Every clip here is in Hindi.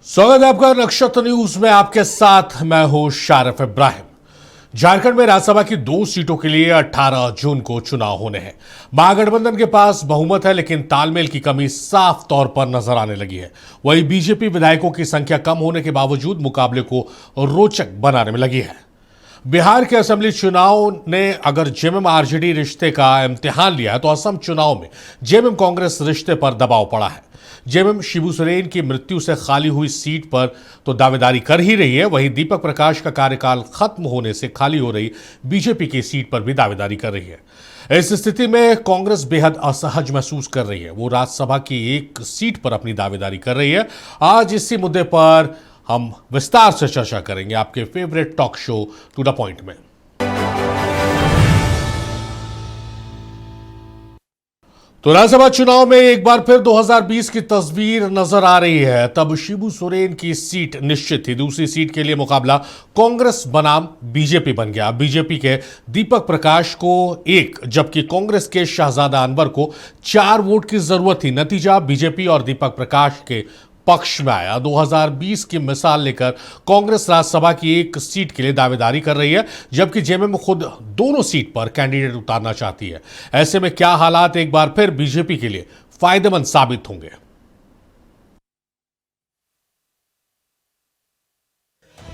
स्वागत है आपका नक्षत्र न्यूज में। आपके साथ मैं हूं शारिफ इब्राहिम। झारखंड में राज्यसभा की 2 सीटों के लिए 18 जून को चुनाव होने हैं। महागठबंधन के पास बहुमत है, लेकिन तालमेल की कमी साफ तौर पर नजर आने लगी है। वहीं बीजेपी विधायकों की संख्या कम होने के बावजूद मुकाबले को रोचक बनाने में लगी है। बिहार के असेंबली चुनाव ने अगर जेएमएम आरजेडी रिश्ते का इम्तिहान लिया है, तो असम चुनाव में जेएमएम कांग्रेस रिश्ते पर दबाव पड़ा है। जेएमएम शिबू सोरेन की मृत्यु से खाली हुई सीट पर तो दावेदारी कर ही रही है, वहीं दीपक प्रकाश का कार्यकाल खत्म होने से खाली हो रही बीजेपी की सीट पर भी दावेदारी कर रही है। इस स्थिति में कांग्रेस बेहद असहज महसूस कर रही है। वो राज्यसभा की एक सीट पर अपनी दावेदारी कर रही है। आज इसी मुद्दे पर हम विस्तार से चर्चा करेंगे आपके favourite talk show to the point में। तो राज्यसभा चुनाव में एक बार फिर 2020 की तस्वीर नजर आ रही है। तब शिबू सोरेन की सीट निश्चित थी। दूसरी सीट के लिए मुकाबला कांग्रेस बनाम बीजेपी बन गया। बीजेपी के दीपक प्रकाश को 1 जबकि कांग्रेस के शहजादा अनवर को 4 वोट की जरूरत थी। नतीजा बीजेपी और दीपक प्रकाश के पक्ष में आया। 2020 की मिसाल लेकर कांग्रेस राज्यसभा की एक सीट के लिए दावेदारी कर रही है, जबकि जेएमएम खुद दोनों सीट पर कैंडिडेट उतारना चाहती है। ऐसे में क्या हालात एक बार फिर बीजेपी के लिए फायदेमंद साबित होंगे?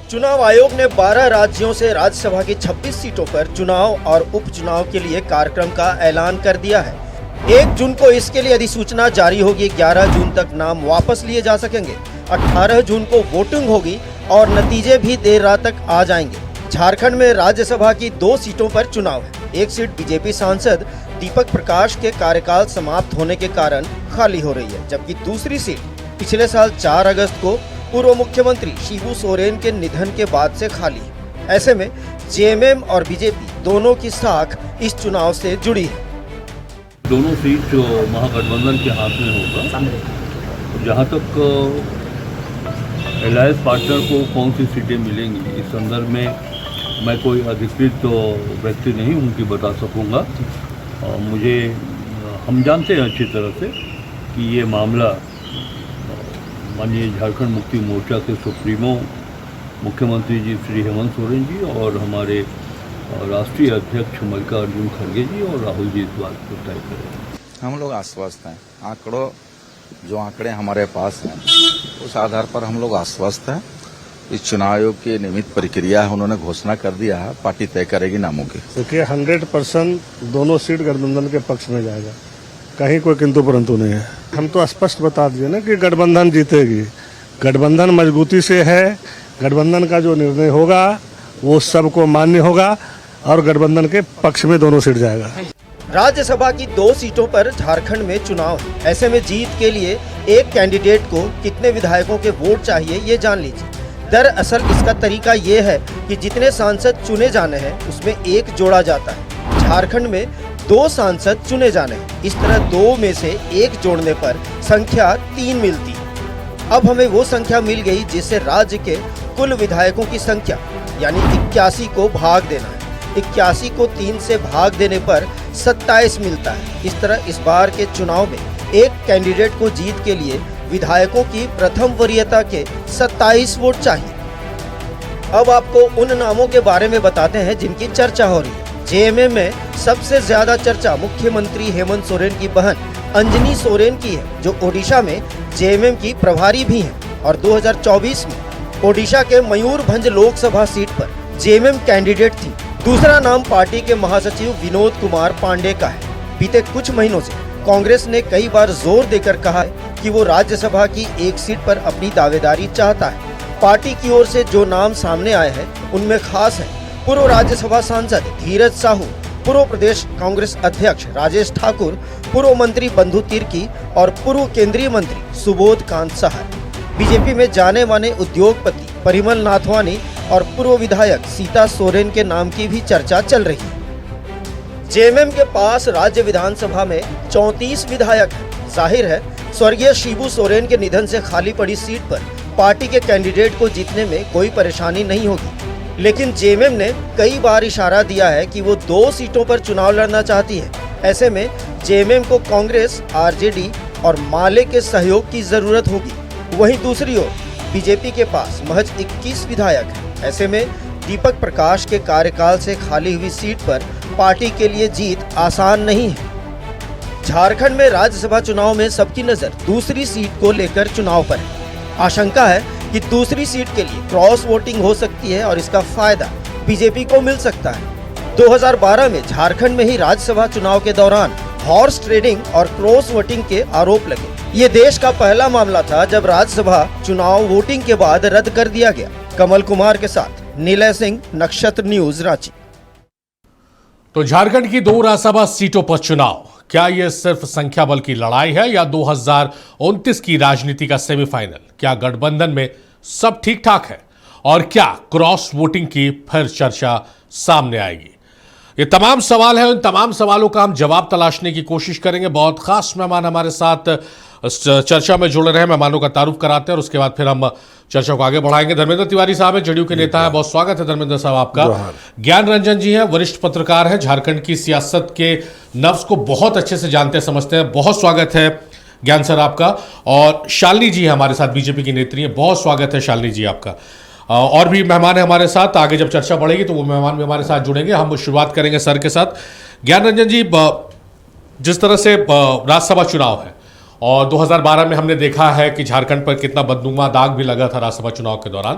चुनाव आयोग ने 12 राज्यों से राज्यसभा की 26 सीटों पर चुनाव और उपचुनाव के लिए कार्यक्रम का ऐलान कर दिया है। 1 जून को इसके लिए अधिसूचना जारी होगी। 11 जून तक नाम वापस लिए जा सकेंगे। 18 जून को वोटिंग होगी और नतीजे भी देर रात तक आ जाएंगे। झारखंड में राज्यसभा की 2 सीटों पर चुनाव है। एक सीट बीजेपी सांसद दीपक प्रकाश के कार्यकाल समाप्त होने के कारण खाली हो रही है, जबकि दूसरी सीट पिछले साल 4 अगस्त को पूर्व मुख्यमंत्री शिबू सोरेन के निधन के बाद से खाली है। ऐसे में जेएमएम और बीजेपी दोनों की साख इस चुनाव से जुड़ी है। दोनों सीट जो महागठबंधन के हाथ में होगा। जहाँ तक एलायंस पार्टनर को कौन सी सीटें मिलेंगी, इस संदर्भ में मैं कोई अधिकृत व्यक्ति नहीं हूँ कि बता सकूँगा। मुझे हम जानते हैं अच्छी तरह से कि ये मामला माननीय झारखंड मुक्ति मोर्चा के सुप्रीमो मुख्यमंत्री जी श्री हेमंत सोरेन जी और हमारे राष्ट्रीय अध्यक्ष मल्लिकार्जुन खड़गे जी और राहुल जी इस बात को तय करें। हम लोग आश्वस्त हैं। जो आंकड़े हमारे पास हैं उस आधार पर हम लोग आश्वस्त हैं। इस चुनाव आयोग की नियमित प्रक्रिया है, उन्होंने घोषणा कर दिया है, पार्टी तय करेगी नामों की। देखिए 100% दोनों सीट गठबंधन के पक्ष में जाएगा, कहीं कोई किंतु परंतु नहीं है। हम तो स्पष्ट बता दिए ना कि गठबंधन जीतेगी। गठबंधन मजबूती से है। गठबंधन का जो निर्णय होगा वो सबको मान्य होगा और गठबंधन के पक्ष में दोनों सीट जाएगा। राज्यसभा की 2 सीटों पर झारखंड में चुनाव है। ऐसे में जीत के लिए एक कैंडिडेट को कितने विधायकों के वोट चाहिए, ये जान लीजिए। दरअसल इसका तरीका ये है कि जितने सांसद चुने जाने हैं उसमें 1 जोड़ा जाता है। झारखंड में 2 सांसद चुने जाने हैं। इस तरह 2 में से 1 जोड़ने पर संख्या 3 मिलती है। अब हमें वो संख्या मिल गई जिससे राज्य के कुल विधायकों की संख्या यानी 81 को भाग देना है। 81 को 3 से भाग देने पर 27 मिलता है। इस तरह इस बार के चुनाव में एक कैंडिडेट को जीत के लिए विधायकों की प्रथम वरीयता के 27 वोट चाहिए। अब आपको उन नामों के बारे में बताते हैं जिनकी चर्चा हो रही है। जेएमएम में सबसे ज्यादा चर्चा मुख्यमंत्री हेमंत सोरेन की बहन अंजनी सोरेन की है, जो ओडिशा में जेएमएम की प्रभारी भी हैं और 2024 में ओडिशा के मयूरभंज लोकसभा सीट पर जेएमएम कैंडिडेट थी। दूसरा नाम पार्टी के महासचिव विनोद कुमार पांडे का है। बीते कुछ महीनों से कांग्रेस ने कई बार जोर देकर कहा है कि वो राज्यसभा की एक सीट पर अपनी दावेदारी चाहता है। पार्टी की ओर से जो नाम सामने आए हैं उनमें खास है पूर्व राज्यसभा सांसद धीरज साहू, पूर्व प्रदेश कांग्रेस अध्यक्ष राजेश ठाकुर, पूर्व मंत्री बंधु तिर्की और पूर्व केंद्रीय मंत्री सुबोध कांत सहाय। बीजेपी में जाने माने उद्योगपति परिमल नाथवानी और पूर्व विधायक सीता सोरेन के नाम की भी चर्चा चल रही है। जेएमएम के पास राज्य विधानसभा में 34 विधायक हैं। जाहिर है स्वर्गीय शिबू सोरेन के निधन से खाली पड़ी सीट पर पार्टी के कैंडिडेट को जीतने में कोई परेशानी नहीं होगी, लेकिन जेएमएम ने कई बार इशारा दिया है कि वो 2 सीटों पर चुनाव लड़ना चाहती है। ऐसे में जेएमएम को कांग्रेस, आरजेडी और माले के सहयोग की जरूरत होगी। वहीं दूसरी ओर बीजेपी के पास महज 21 विधायक हैं। ऐसे में दीपक प्रकाश के कार्यकाल से खाली हुई सीट पर पार्टी के लिए जीत आसान नहीं है। झारखंड में राज्यसभा चुनाव में सबकी नजर दूसरी सीट को लेकर चुनाव पर है। आशंका है कि दूसरी सीट के लिए क्रॉस वोटिंग हो सकती है और इसका फायदा बीजेपी को मिल सकता है। 2012 में झारखंड में ही राज्यसभा चुनाव के दौरान हॉर्स ट्रेडिंग और क्रॉस वोटिंग के आरोप लगे। ये देश का पहला मामला था जब राज्यसभा चुनाव वोटिंग के बाद रद्द कर दिया गया। कमल कुमार के साथ नीलय सिंह, नक्षत्र न्यूज, रांची। तो झारखंड की 2 राज्यसभा सीटों पर चुनाव, क्या यह सिर्फ संख्या बल की लड़ाई है या 2029 की राजनीति का सेमीफाइनल? क्या गठबंधन में सब ठीक ठाक है और क्या क्रॉस वोटिंग की फिर चर्चा सामने आएगी? ये तमाम सवाल हैं। उन तमाम सवालों का हम जवाब तलाशने की कोशिश करेंगे। बहुत खास मेहमान हमारे साथ चर्चा में जुड़ रहे हैं। मेहमानों का तारुफ कराते हैं और उसके बाद फिर हम चर्चा को आगे बढ़ाएंगे। धर्मेंद्र तिवारी साहब हैं, जदयू के नेता हैं। बहुत स्वागत है धर्मेंद्र साहब आपका। ज्ञान रंजन जी हैं, वरिष्ठ पत्रकार हैं, झारखंड की सियासत के नब्ज को बहुत अच्छे से जानते समझते हैं। बहुत स्वागत है ज्ञान सर आपका। और शालिनी जी है हमारे साथ, बीजेपी की नेत्री हैं। बहुत स्वागत है शालिनी जी आपका। और भी मेहमान है हमारे साथ। आगे जब चर्चा बढ़ेगी तो वो मेहमान भी हमारे साथ जुड़ेंगे। हम शुरुआत करेंगे सर के साथ। ज्ञान रंजन जी, जिस तरह से राज्यसभा चुनाव है और 2012 में हमने देखा है कि झारखंड पर कितना बदनुमा दाग भी लगा था राज्यसभा चुनाव के दौरान,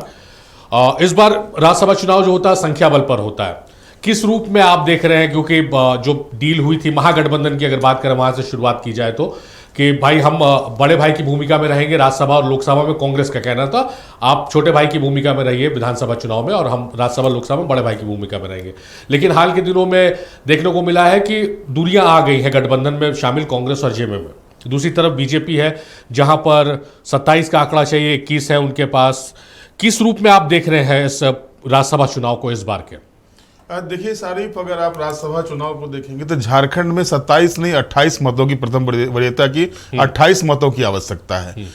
इस बार राज्यसभा चुनाव जो होता है संख्या बल पर होता है। किस रूप में आप देख रहे हैं? क्योंकि जो डील हुई थी महागठबंधन की, अगर बात करें वहां से शुरुआत की जाए तो, कि भाई हम बड़े भाई की भूमिका में रहेंगे राज्यसभा और लोकसभा में। कांग्रेस का कहना था आप छोटे भाई की भूमिका में रहिए विधानसभा चुनाव में और हम राज्यसभा लोकसभा में बड़े भाई की भूमिका में रहेंगे। लेकिन हाल के दिनों में देखने को मिला है कि दूरियां आ गई हैं गठबंधन में शामिल कांग्रेस और जेएमएम में। दूसरी तरफ बीजेपी है जहां पर 27 का आंकड़ा चाहिए, 21 है उनके पास। किस रूप में आप देख रहे हैं इस राज्यसभा चुनाव को इस बार के? देखिए सारिफ, अगर आप राज्यसभा चुनाव को देखेंगे तो झारखंड में 27 नहीं 28 मतों की प्रथम वरीयता की 28 मतों की आवश्यकता है।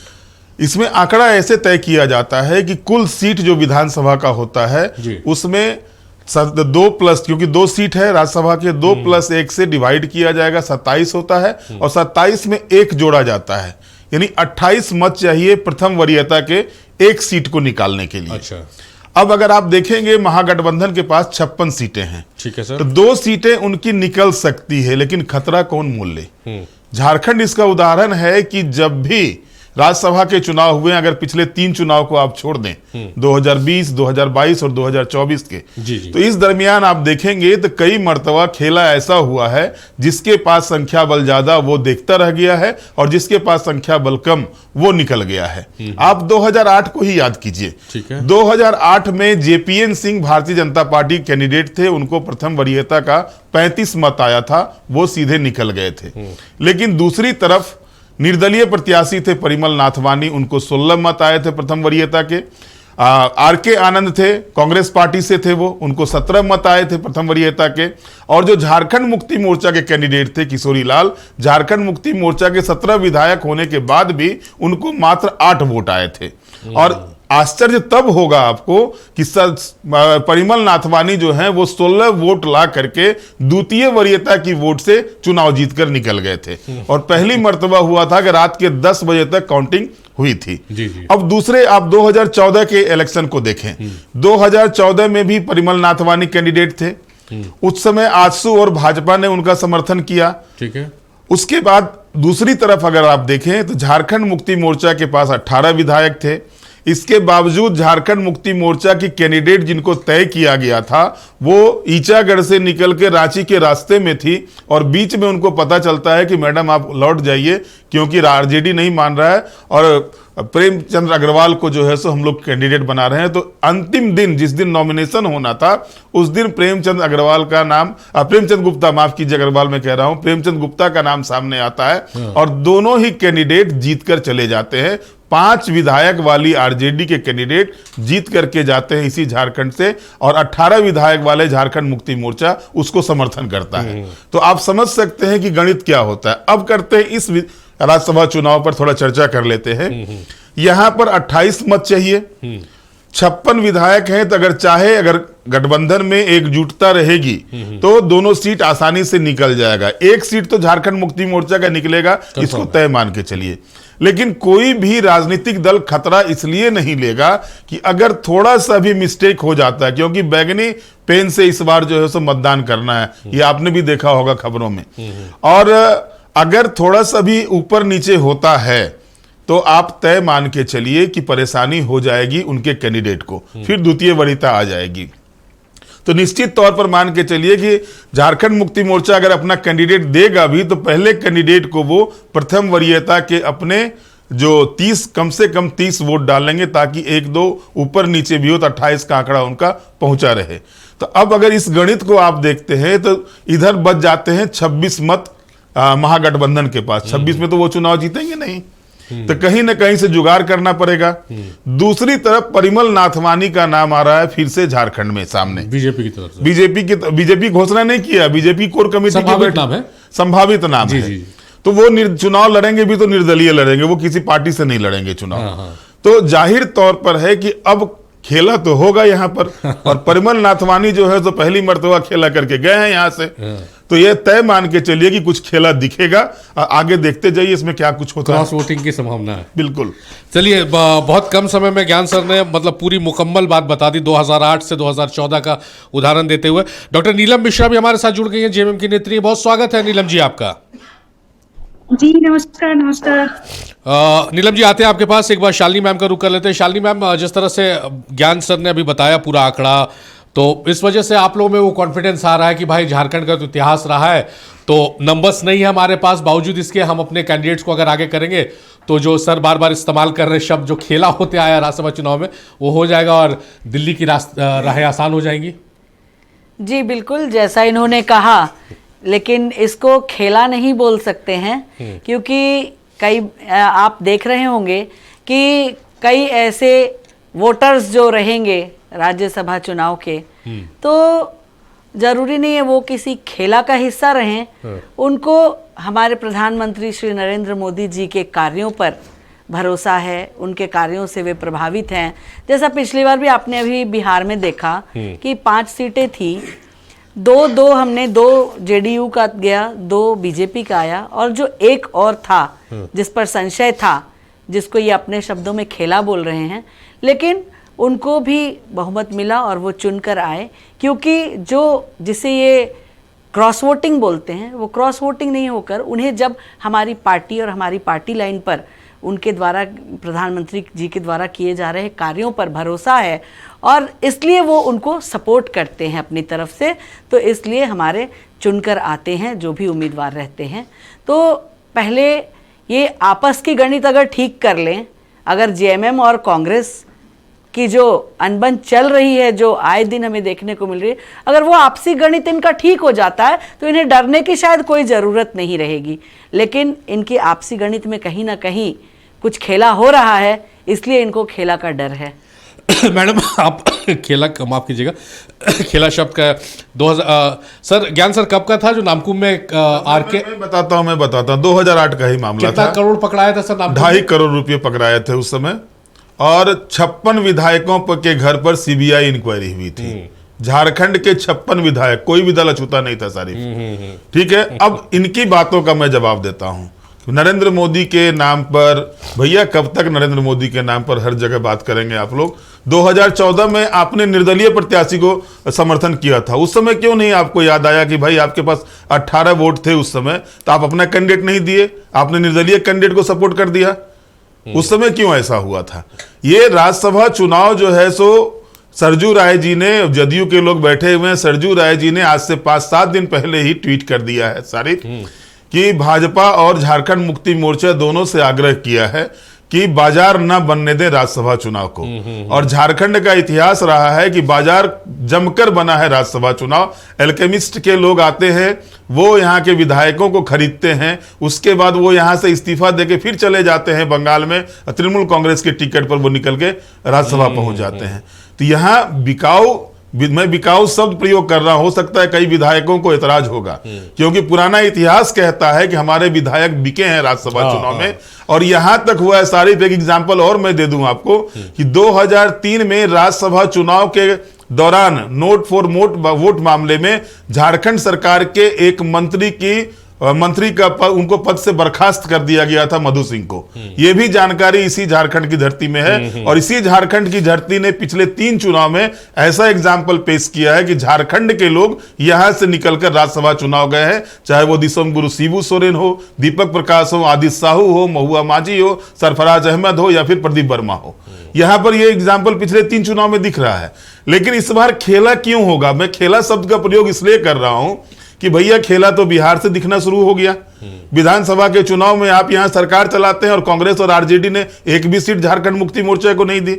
इसमें आंकड़ा ऐसे तय किया जाता है कि कुल सीट जो विधानसभा का होता है उसमें 2+, क्योंकि 2 सीट है राज्यसभा के, 2+1 से डिवाइड किया जाएगा, 27 होता है। और 27 में 1 जोड़ा जाता है, यानी 28 मत चाहिए प्रथम वरीयता के 1 सीट को निकालने के लिए। अच्छा। अब अगर आप देखेंगे महागठबंधन के पास 56 सीटें हैं। ठीक है सर। तो 2 सीटें उनकी निकल सकती है, लेकिन खतरा कौन मोल ले? झारखंड इसका उदाहरण है कि जब भी राज्यसभा के चुनाव हुए, अगर पिछले 3 चुनाव को आप छोड़ दें, 2020, 2022 और 2024 के, तो इस दरमियान आप देखेंगे तो कई मर्तबा खेला ऐसा हुआ है जिसके पास संख्या बल ज्यादा वो देखता रह गया है और जिसके पास संख्या बल कम वो निकल गया है। आप 2008 को ही याद कीजिए। 2008 में JPN Singh Bharatiya Janata party candidate थे, उनको प्रथम वरीयता का 35 मत आया था, वो सीधे निकल गए थे। लेकिन दूसरी तरफ निर्दलीय प्रत्याशी थे परिमल नाथवानी, उनको 16 मत आए थे प्रथम वरीयता के। आरके आनंद थे, कांग्रेस पार्टी से थे, वो उनको 17 मत आए थे प्रथम वरीयता के। और जो झारखंड मुक्ति मोर्चा के कैंडिडेट थे किशोरी लाल, झारखंड मुक्ति मोर्चा के 17 विधायक होने के बाद भी उनको मात्र 8 वोट आए थे। और आश्चर्य तब होगा आपको कि परिमल नाथवानी जो हैं वो 16 वोट ला करके द्वितीय वरीयता की वोट से चुनाव जीतकर निकल गए थे। और पहली मर्तबा हुआ था कि रात के 10 बजे तक काउंटिंग हुई थी। अब दूसरे आप 2014 के इलेक्शन को देखें, 2014 में भी परिमल नाथवानी कैंडिडेट थे। उस समय आजसू और भाजपा ने उनका समर्थन किया। ठीक है। उसके बाद दूसरी तरफ अगर आप देखें तो झारखंड मुक्ति मोर्चा के पास 18 विधायक थे। इसके बावजूद झारखंड मुक्ति मोर्चा की कैंडिडेट जिनको तय किया गया था वो ईचागढ़ से निकल के रांची के रास्ते में थी और बीच में उनको पता चलता है कि मैडम आप लौट जाइए क्योंकि आरजेडी नहीं मान रहा है और प्रेमचंद अग्रवाल को जो है सो हम लोग कैंडिडेट बना रहे हैं। तो अंतिम दिन जिस दिन नॉमिनेशन होना था उस दिन प्रेमचंद अग्रवाल का नाम, प्रेमचंद गुप्ता, माफ कीजिए अग्रवाल मैं कह रहा हूं, प्रेमचंद गुप्ता का नाम सामने आता है और दोनों ही कैंडिडेट जीत कर चले जाते हैं। 5 विधायक वाली आरजेडी के कैंडिडेट जीत करके जाते हैं इसी झारखंड से और 18 विधायक वाले झारखंड मुक्ति मोर्चा उसको समर्थन करता है। तो आप समझ सकते हैं कि गणित क्या होता है। अब करते हैं इस राज्यसभा चुनाव पर थोड़ा चर्चा कर लेते हैं। यहां पर 28 मत चाहिए, 56 विधायक हैं, तो अगर गठबंधन में एकजुटता रहेगी तो दोनों सीट आसानी से निकल जाएगा। एक सीट तो झारखंड मुक्ति मोर्चा का निकलेगा, इसको तय मान के चलिए। लेकिन कोई भी राजनीतिक दल खतरा इसलिए नहीं लेगा कि अगर थोड़ा सा भी मिस्टेक हो जाता है, क्योंकि बैगनी पेन से इस बार जो है सो मतदान करना है, ये आपने भी देखा होगा खबरों में। और अगर थोड़ा सा भी ऊपर नीचे होता है तो आप तय मान के चलिए कि परेशानी हो जाएगी उनके कैंडिडेट को, फिर द्वितीय वरीयता आ जाएगी। तो निश्चित तौर पर मान के चलिए कि झारखंड मुक्ति मोर्चा अगर अपना कैंडिडेट देगा भी तो पहले कैंडिडेट को वो प्रथम वरीयता के अपने जो 30 कम से कम 30 वोट डालेंगे, ताकि एक दो ऊपर नीचे भी हो तो 28 का आंकड़ा उनका पहुंचा रहे। तो अब अगर इस गणित को आप देखते हैं तो इधर बच जाते हैं 26 मत महागठबंधन के पास। 26 में तो वो चुनाव जीतेंगे नहीं, तो कहीं ना कहीं से जुगाड़ करना पड़ेगा। दूसरी तरफ परिमल नाथवानी का नाम आ रहा है फिर से झारखंड में सामने, बीजेपी की तरफ से। बीजेपी घोषणा नहीं किया, बीजेपी कोर कमेटी के नाम है, संभावित नाम है। तो वो चुनाव लड़ेंगे भी तो निर्दलीय लड़ेंगे, वो किसी पार्टी से नहीं लड़ेंगे चुनाव। तो जाहिर तौर पर है कि अब खेला तो होगा यहाँ पर, और परिमल नाथवानी जो है तो पहली मर्तबा खेला करके गए हैं यहाँ से। तो ये तय मान के चलिए कि कुछ खेला दिखेगा, आगे देखते जाइए इसमें क्या कुछ होता है। क्रॉस वोटिंग की संभावना है, बिल्कुल। चलिए, बहुत कम समय में ज्ञान सर ने मतलब पूरी मुकम्मल बात बता दी 2008 से 2014 का उदाहरण देते हुए। डॉक्टर नीलम मिश्रा भी हमारे साथ जुड़ गई हैं, जेएमएम की नेत्री। बहुत स्वागत है नीलम जी आपका। जी नमस्कार। नमस्कार नीलम जी, आते हैं आपके पास। एक बार शालिनी मैम का रुख कर लेते हैं। शालिनी मैम, जिस तरह से ज्ञान सर ने अभी बताया पूरा आंकड़ा, तो इस वजह से आप लोगों में वो कॉन्फिडेंस आ रहा है कि भाई झारखंड का तो इतिहास रहा है, तो नंबर्स नहीं है हमारे पास, बावजूद इसके हम अपने कैंडिडेट्स को अगर आगे करेंगे तो जो सर बार बार इस्तेमाल कर रहे शब्द जो खेला होते आया राज्यसभा चुनाव में वो हो जाएगा और दिल्ली की राहें आसान हो जाएंगी। जी बिल्कुल, जैसा इन्होंने कहा, लेकिन इसको खेला नहीं बोल सकते हैं, क्योंकि कई आप देख रहे होंगे कि कई ऐसे वोटर्स जो रहेंगे राज्यसभा चुनाव के, तो जरूरी नहीं है वो किसी खेला का हिस्सा रहें। उनको हमारे प्रधानमंत्री श्री नरेंद्र मोदी जी के कार्यों पर भरोसा है, उनके कार्यों से वे प्रभावित हैं। जैसा पिछली बार भी आपने अभी बिहार में देखा कि 5 सीटें थी, दो हमने 2 जेडीयू का गया, 2 बीजेपी का आया, और जो एक और था जिस पर संशय था, जिसको ये अपने शब्दों में खेला बोल रहे हैं, लेकिन उनको भी बहुमत मिला और वो चुनकर आए। क्योंकि जिसे ये क्रॉस वोटिंग बोलते हैं, वो क्रॉस वोटिंग नहीं होकर उन्हें जब हमारी पार्टी और हमारी पार्टी लाइन पर उनके द्वारा, प्रधानमंत्री जी के द्वारा किए जा रहे कार्यों पर भरोसा है, और इसलिए वो उनको सपोर्ट करते हैं अपनी तरफ से, तो इसलिए हमारे चुनकर आते हैं जो भी उम्मीदवार रहते हैं। तो पहले ये आपस की गणित अगर ठीक कर लें, अगर जेएमएम और कांग्रेस की जो अनबन चल रही है, जो आए दिन हमें देखने को मिल रही है, अगर वो आपसी गणित इनका ठीक हो जाता है तो इन्हें डरने की शायद कोई ज़रूरत नहीं रहेगी। लेकिन इनकी आपसी गणित में कहीं ना कहीं कुछ खेला हो रहा है, इसलिए इनको खेला का डर है। मैडम, आप खेला, माफ कीजिएगा, खेला शब्द का 2000 सर, ज्ञान सर कब का था जो नामकुम में आरके? मैं बताता हूँ 2008 का ही मामला था। कितना करोड़ पकड़ाया था सर? 2.5 करोड़ रुपए पकड़ाए थे उस समय, और 56 विधायकों के घर पर सीबीआई इंक्वायरी हुई थी। झारखंड के 56 विधायक, कोई भी दल अछूता नहीं था सारी। ठीक है, अब इनकी बातों का मैं जवाब देता हूं। नरेंद्र मोदी के नाम पर, भैया कब तक नरेंद्र मोदी के नाम पर हर जगह बात करेंगे आप लोग? 2014 में आपने निर्दलीय प्रत्याशी को समर्थन किया था, उस समय क्यों नहीं आपको याद आया कि भाई आपके पास 18 वोट थे उस समय, तो आप अपना कैंडिडेट नहीं दिए, आपने निर्दलीय कैंडिडेट को सपोर्ट कर दिया? उस समय क्यों ऐसा हुआ था? ये राज्यसभा चुनाव जो है सो सरजू राय जी ने, जदयू के लोग बैठे हुए हैं, सरजू राय जी ने आज से 5-7 दिन पहले ही ट्वीट कर दिया है सारी, कि भाजपा और झारखंड मुक्ति मोर्चा दोनों से आग्रह किया है कि बाजार न बनने दे राज्यसभा चुनाव को। और झारखंड का इतिहास रहा है कि बाजार जमकर बना है राज्यसभा चुनाव। एल्केमिस्ट के लोग आते हैं, वो यहाँ के विधायकों को खरीदते हैं, उसके बाद वो यहाँ से इस्तीफा देके फिर चले जाते हैं बंगाल में, तृणमूल कांग्रेस के टिकट पर वो निकल के राज्यसभा पहुंच जाते हैं। तो यहाँ मैं बिकाऊ शब्द प्रयोग कर रहा, हो सकता है कई विधायकों को ऐतराज होगा, क्योंकि पुराना इतिहास कहता है कि हमारे विधायक बिके हैं राज्यसभा चुनाव में। और यहां तक हुआ है, सारी एक एग्जांपल और मैं दे दूं आपको कि 2003 में राज्यसभा चुनाव के दौरान नोट फॉर वोट मामले में झारखंड सरकार के एक मंत्री का उनको पद से बर्खास्त कर दिया गया था, मधु सिंह को। यह भी जानकारी इसी झारखंड की धरती में है। और इसी झारखंड की धरती ने पिछले 3 चुनाव में ऐसा एग्जाम्पल पेश किया है कि झारखंड के लोग यहां से निकलकर राज्यसभा चुनाव गए हैं, चाहे वो दिसम गुरु शिबू सोरेन हो, दीपक प्रकाश हो, आदित्य साहू हो, महुआ माझी हो, सरफराज अहमद हो या फिर प्रदीप वर्मा हो। यहां पर यह एग्जाम्पल पिछले 3 चुनाव में दिख रहा है। लेकिन इस बार खेला क्यों होगा? मैं खेला शब्द का प्रयोग इसलिए कर रहा हूं कि भैया खेला तो बिहार से दिखना शुरू हो गया। विधानसभा के चुनाव में आप यहां सरकार चलाते हैं और कांग्रेस और आरजेडी ने एक भी सीट झारखंड मुक्ति मोर्चा को नहीं दी।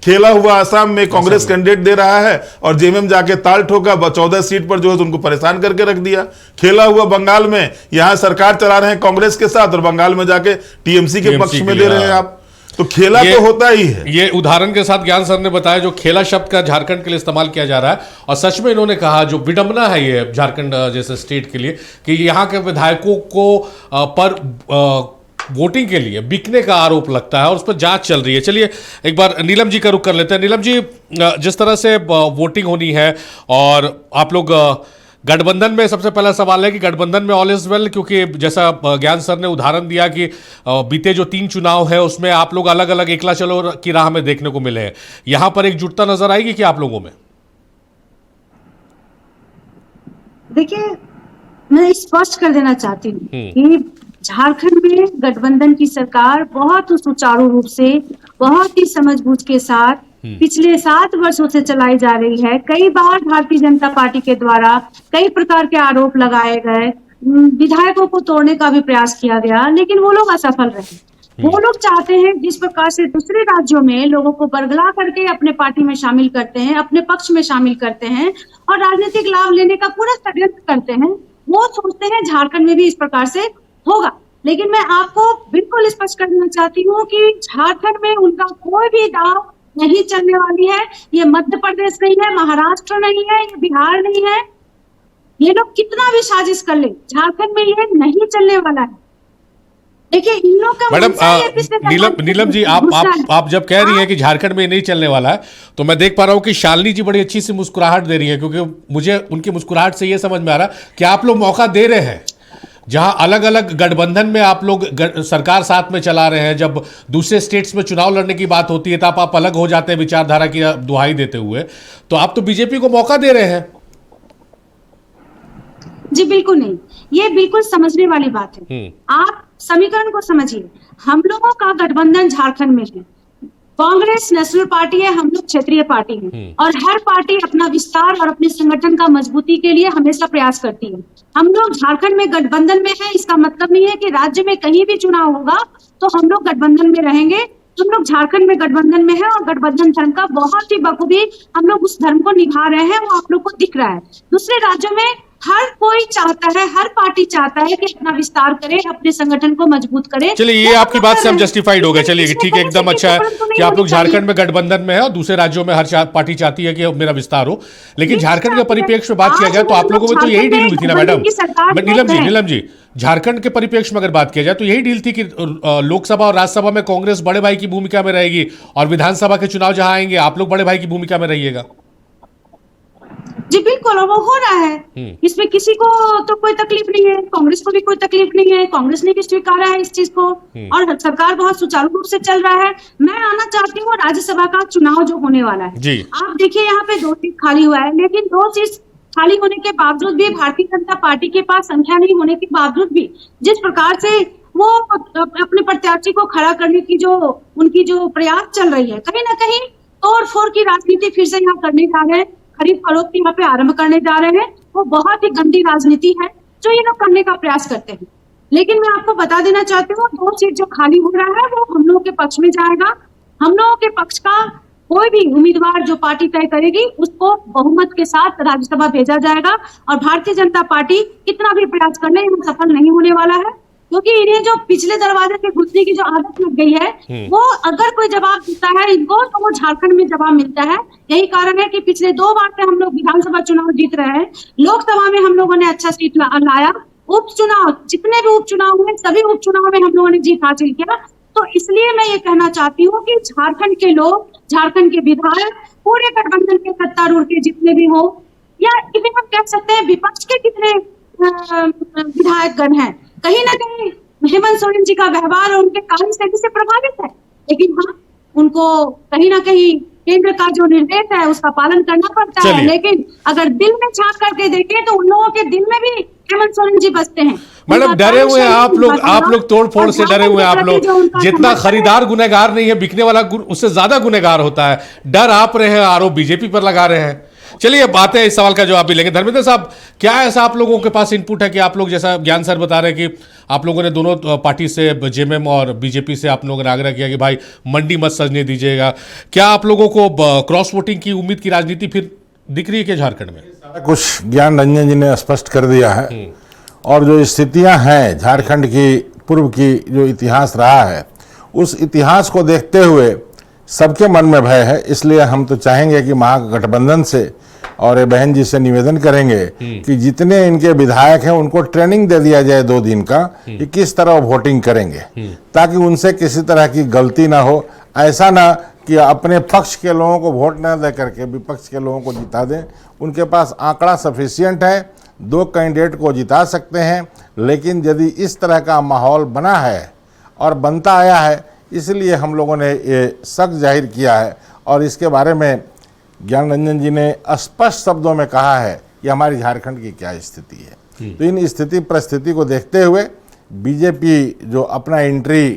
खेला हुआ आसाम में कांग्रेस कैंडिडेट दे रहा है और जेएमएम जाके ताल ठोका, 14 सीट पर जो है उनको परेशान करके रख दिया। खेला हुआ बंगाल में यहां सरकार चला रहे हैं कांग्रेस के साथ और बंगाल में जाके टीएमसी के पक्ष में दे रहे हैं आप। तो खेला तो होता ही है। ये उदाहरण के साथ ज्ञान सर ने बताया जो खेला शब्द का झारखंड के लिए इस्तेमाल किया जा रहा है, और सच में इन्होंने कहा जो विडंबना है ये झारखंड जैसे स्टेट के लिए कि यहाँ के विधायकों को पर वोटिंग के लिए बिकने का आरोप लगता है और उस पर जांच चल रही है। चलिए एक बार नीलम जी का रुख कर लेते हैं। नीलम जी, जिस तरह से वोटिंग होनी है और आप लोग गठबंधन में, सबसे पहला सवाल है कि गठबंधन में ऑल इज वेल, क्योंकि जैसा ज्ञान सर ने उदाहरण दिया कि बीते जो 3 चुनाव है उसमें आप लोग अलग अलग एकला चलो की राह में देखने को मिले हैं। यहां पर एकजुटता नजर आएगी कि आप लोगों में? देखिए, मैं स्पष्ट कर देना चाहती हूँ कि झारखंड में गठबंधन की सरकार बहुत सुचारू रूप से, बहुत ही समझबूझ के साथ पिछले 7 वर्षों से चलाई जा रही है। कई बार भारतीय जनता पार्टी के द्वारा कई प्रकार के आरोप लगाए गए, विधायकों को तोड़ने का भी प्रयास किया गया, लेकिन वो लोग असफल रहे। वो लोग चाहते हैं जिस प्रकार से दूसरे राज्यों में लोगों को बरगला करके अपने पार्टी में शामिल करते हैं, अपने पक्ष में शामिल करते हैं और राजनीतिक लाभ लेने का पूरा षड्यंत्र करते हैं, वो सोचते हैं झारखंड में भी इस प्रकार से होगा। लेकिन मैं आपको बिल्कुल स्पष्ट करना चाहती हूँ कि झारखंड में उनका कोई भी दाव नहीं चलने वाली है। ये मध्य प्रदेश नहीं है, महाराष्ट्र नहीं है, ये बिहार नहीं है। ये लोग कितना भी साजिश कर ले, झारखंड में ये नहीं चलने वाला है। देखिए, इन लोग का मैडम नीलम जी, आप जब कह रही हैं कि झारखंड में नहीं चलने वाला है, तो मैं देख पा रहा हूं कि शालिनी जी बड़ी अच्छी सी मुस्कुराहट दे रही है, क्योंकि मुझे उनकी मुस्कुराहट से यह समझ में आ रहा है कि आप लोग मौका दे रहे हैं। जहां अलग अलग गठबंधन में आप लोग सरकार साथ में चला रहे हैं, जब दूसरे स्टेट्स में चुनाव लड़ने की बात होती है तो आप अलग हो जाते हैं विचारधारा की दुहाई देते हुए, तो आप तो बीजेपी को मौका दे रहे हैं। जी बिल्कुल नहीं, ये बिल्कुल समझने वाली बात है। आप समीकरण को समझिए। हम लोगों का गठबंधन झारखंड में है, कांग्रेस नेशनल पार्टी है, हम लोग क्षेत्रीय पार्टी हैं और हर पार्टी अपना विस्तार और अपने संगठन का मजबूती के लिए हमेशा प्रयास करती है। हम लोग झारखंड में गठबंधन में हैं, इसका मतलब नहीं है कि राज्य में कहीं भी चुनाव होगा तो हम लोग गठबंधन में रहेंगे। हम लोग झारखंड में गठबंधन में हैं और गठबंधन धर्म का बहुत ही बखूबी हम लोग उस धर्म को निभा रहे हैं, वो आप लोग को दिख रहा है। दूसरे राज्यों में हर कोई चाहता है, हर पार्टी चाहता है कि अपना विस्तार करे, अपने संगठन को मजबूत करे। चलिए, ये आपकी बात से हम जस्टिफाइड हो गए। चलिए ठीक है, एकदम अच्छा है कि आप लोग झारखंड में गठबंधन में है और दूसरे राज्यों में हर पार्टी चाहती है कि मेरा विस्तार हो, लेकिन झारखंड के परिप्रेक्ष्य में बात किया जाए तो आप लोगों में तो यही डील हुई थी ना मैडम? नीलम जी, झारखंड के परिप्रेक्ष्य में अगर बात किया जाए तो यही डील थी कि लोकसभा और राज्यसभा में कांग्रेस बड़े भाई की भूमिका में रहेगी और विधानसभा के चुनाव जहां आएंगे आप लोग बड़े भाई की भूमिका में रहिएगा। जी बिल्कुल, और वो हो रहा है। इसमें किसी को तो कोई तकलीफ नहीं है, कांग्रेस को भी कोई तकलीफ नहीं है, कांग्रेस ने भी स्वीकारा है इस चीज को और सरकार बहुत सुचारू रूप से चल रहा है। मैं आना चाहती हूँ राज्यसभा का चुनाव जो होने वाला है जी। आप देखिए, यहाँ पे 2 सीट खाली हुआ है, लेकिन 2 सीट खाली होने के बावजूद भी भारतीय जनता पार्टी के पास संख्या नहीं होने के बावजूद भी जिस प्रकार से वो अपने प्रत्याशी को खड़ा करने की जो उनकी जो प्रयास चल रही है, कहीं ना कहीं तोड़ फोड़ की राजनीति फिर से यहाँ करने जा रहे हैं, खरीद फरोख्त यहाँ पे आरंभ करने जा रहे हैं। वो बहुत ही गंदी राजनीति है जो ये लोग करने का प्रयास करते हैं। लेकिन मैं आपको बता देना चाहती हूँ, 2 सीट जो खाली हो रहा है वो हम लोगों के पक्ष में जाएगा। हम लोगों के पक्ष का कोई भी उम्मीदवार जो पार्टी तय करेगी उसको बहुमत के साथ राज्यसभा भेजा जाएगा और भारतीय जनता पार्टी कितना भी प्रयास कर ले सफल नहीं होने वाला है, क्योंकि इन्हें जो पिछले दरवाजे से घुसने की जो आदत लग गई है वो अगर कोई जवाब देता है इनको तो वो झारखंड में जवाब मिलता है। यही कारण है कि पिछले 2 बार से हम लोग विधानसभा चुनाव जीत रहे हैं, लोकसभा में हम लोगों ने अच्छा सीट लाया, उपचुनाव जितने भी उपचुनाव हुए सभी उपचुनाव में हम लोगों ने जीत हासिल किया। तो इसलिए मैं ये कहना चाहती हूँ कि झारखंड के लोग झारखंड के विधायक, पूरे गठबंधन के सत्तारूढ़ के जितने भी हो, या इवन हम कह सकते हैं विपक्ष के कितने विधायक गण हैं, कहीं ना कहीं हेमंत सोरेन जी का व्यवहार और उनके कार्यशैली से प्रभावित है। लेकिन हाँ, उनको कहीं ना कहीं केंद्र का जो निर्देश है उसका पालन करना पड़ता है। लेकिन अगर दिल में झांक करके देखें तो उन लोगों के दिल में भी हेमंत सोरेन जी बसते हैं। मैडम डरे हुए हैं आप लोग तोड़ फोड़ से डरे हुए हैं आप लोग। जितना खरीदार गुनहगार नहीं है, बिकने वाला उससे ज्यादा गुनहगार होता है। डर आप रहे हैं, आरोप बीजेपी पर लगा रहे हैं। चलिए बातें इस सवाल का जवाब भी लेंगे। धर्मेंद्र साहब, क्या ऐसा आप लोगों के पास इनपुट है कि आप लोग, जैसा ज्ञान सर बता रहे हैं कि आप लोगों ने दोनों पार्टी से, जेएमएम और बीजेपी से आप लोगों ने आग्रह किया कि भाई मंडी मत सजने दीजिएगा, क्या आप लोगों को क्रॉस वोटिंग की उम्मीद की राजनीति फिर दिख रही है क्या झारखंड में? कुछ ज्ञान रंजन जी ने स्पष्ट कर दिया है, और जो स्थितियां हैं झारखंड की पूर्व की जो इतिहास रहा है, उस इतिहास को देखते हुए सबके मन में भय है। इसलिए हम तो चाहेंगे कि महागठबंधन से और ये बहन जी से निवेदन करेंगे कि जितने इनके विधायक हैं उनको ट्रेनिंग दे दिया जाए 2 दिन का, कि किस तरह वोटिंग करेंगे, ताकि उनसे किसी तरह की गलती ना हो। ऐसा ना कि अपने पक्ष के लोगों को वोट न दे करके विपक्ष के लोगों को जिता दें। उनके पास आंकड़ा सफिशिएंट है, 2 कैंडिडेट को जिता सकते हैं। लेकिन यदि इस तरह का माहौल बना है और बनता आया है, इसलिए हम लोगों ने ये शक जाहिर किया है। और इसके बारे में ज्ञान रंजन जी ने स्पष्ट शब्दों में कहा है कि हमारी झारखंड की क्या स्थिति है। तो इन स्थिति परिस्थिति को देखते हुए बीजेपी जो अपना एंट्री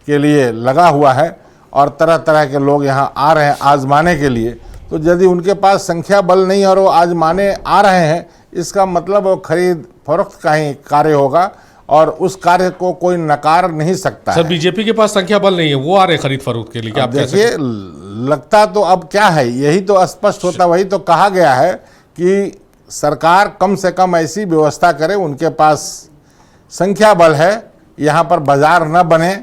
के लिए लगा हुआ है और तरह तरह के लोग यहाँ आ रहे हैं आजमाने के लिए, तो यदि उनके पास संख्या बल नहीं और वो आजमाने आ रहे हैं, इसका मतलब वो खरीद फरोख्त का ही कार्य होगा और उस कार्य को कोई नकार नहीं सकता है। सर, बीजेपी के पास संख्या बल नहीं है, वो आ रहे खरीद फरोख्त के लिए, क्या आप देखिए लगता तो अब क्या है, यही तो स्पष्ट होता। वही तो कहा गया है कि सरकार कम से कम ऐसी व्यवस्था करे, उनके पास संख्या बल है, यहाँ पर बाजार न बने,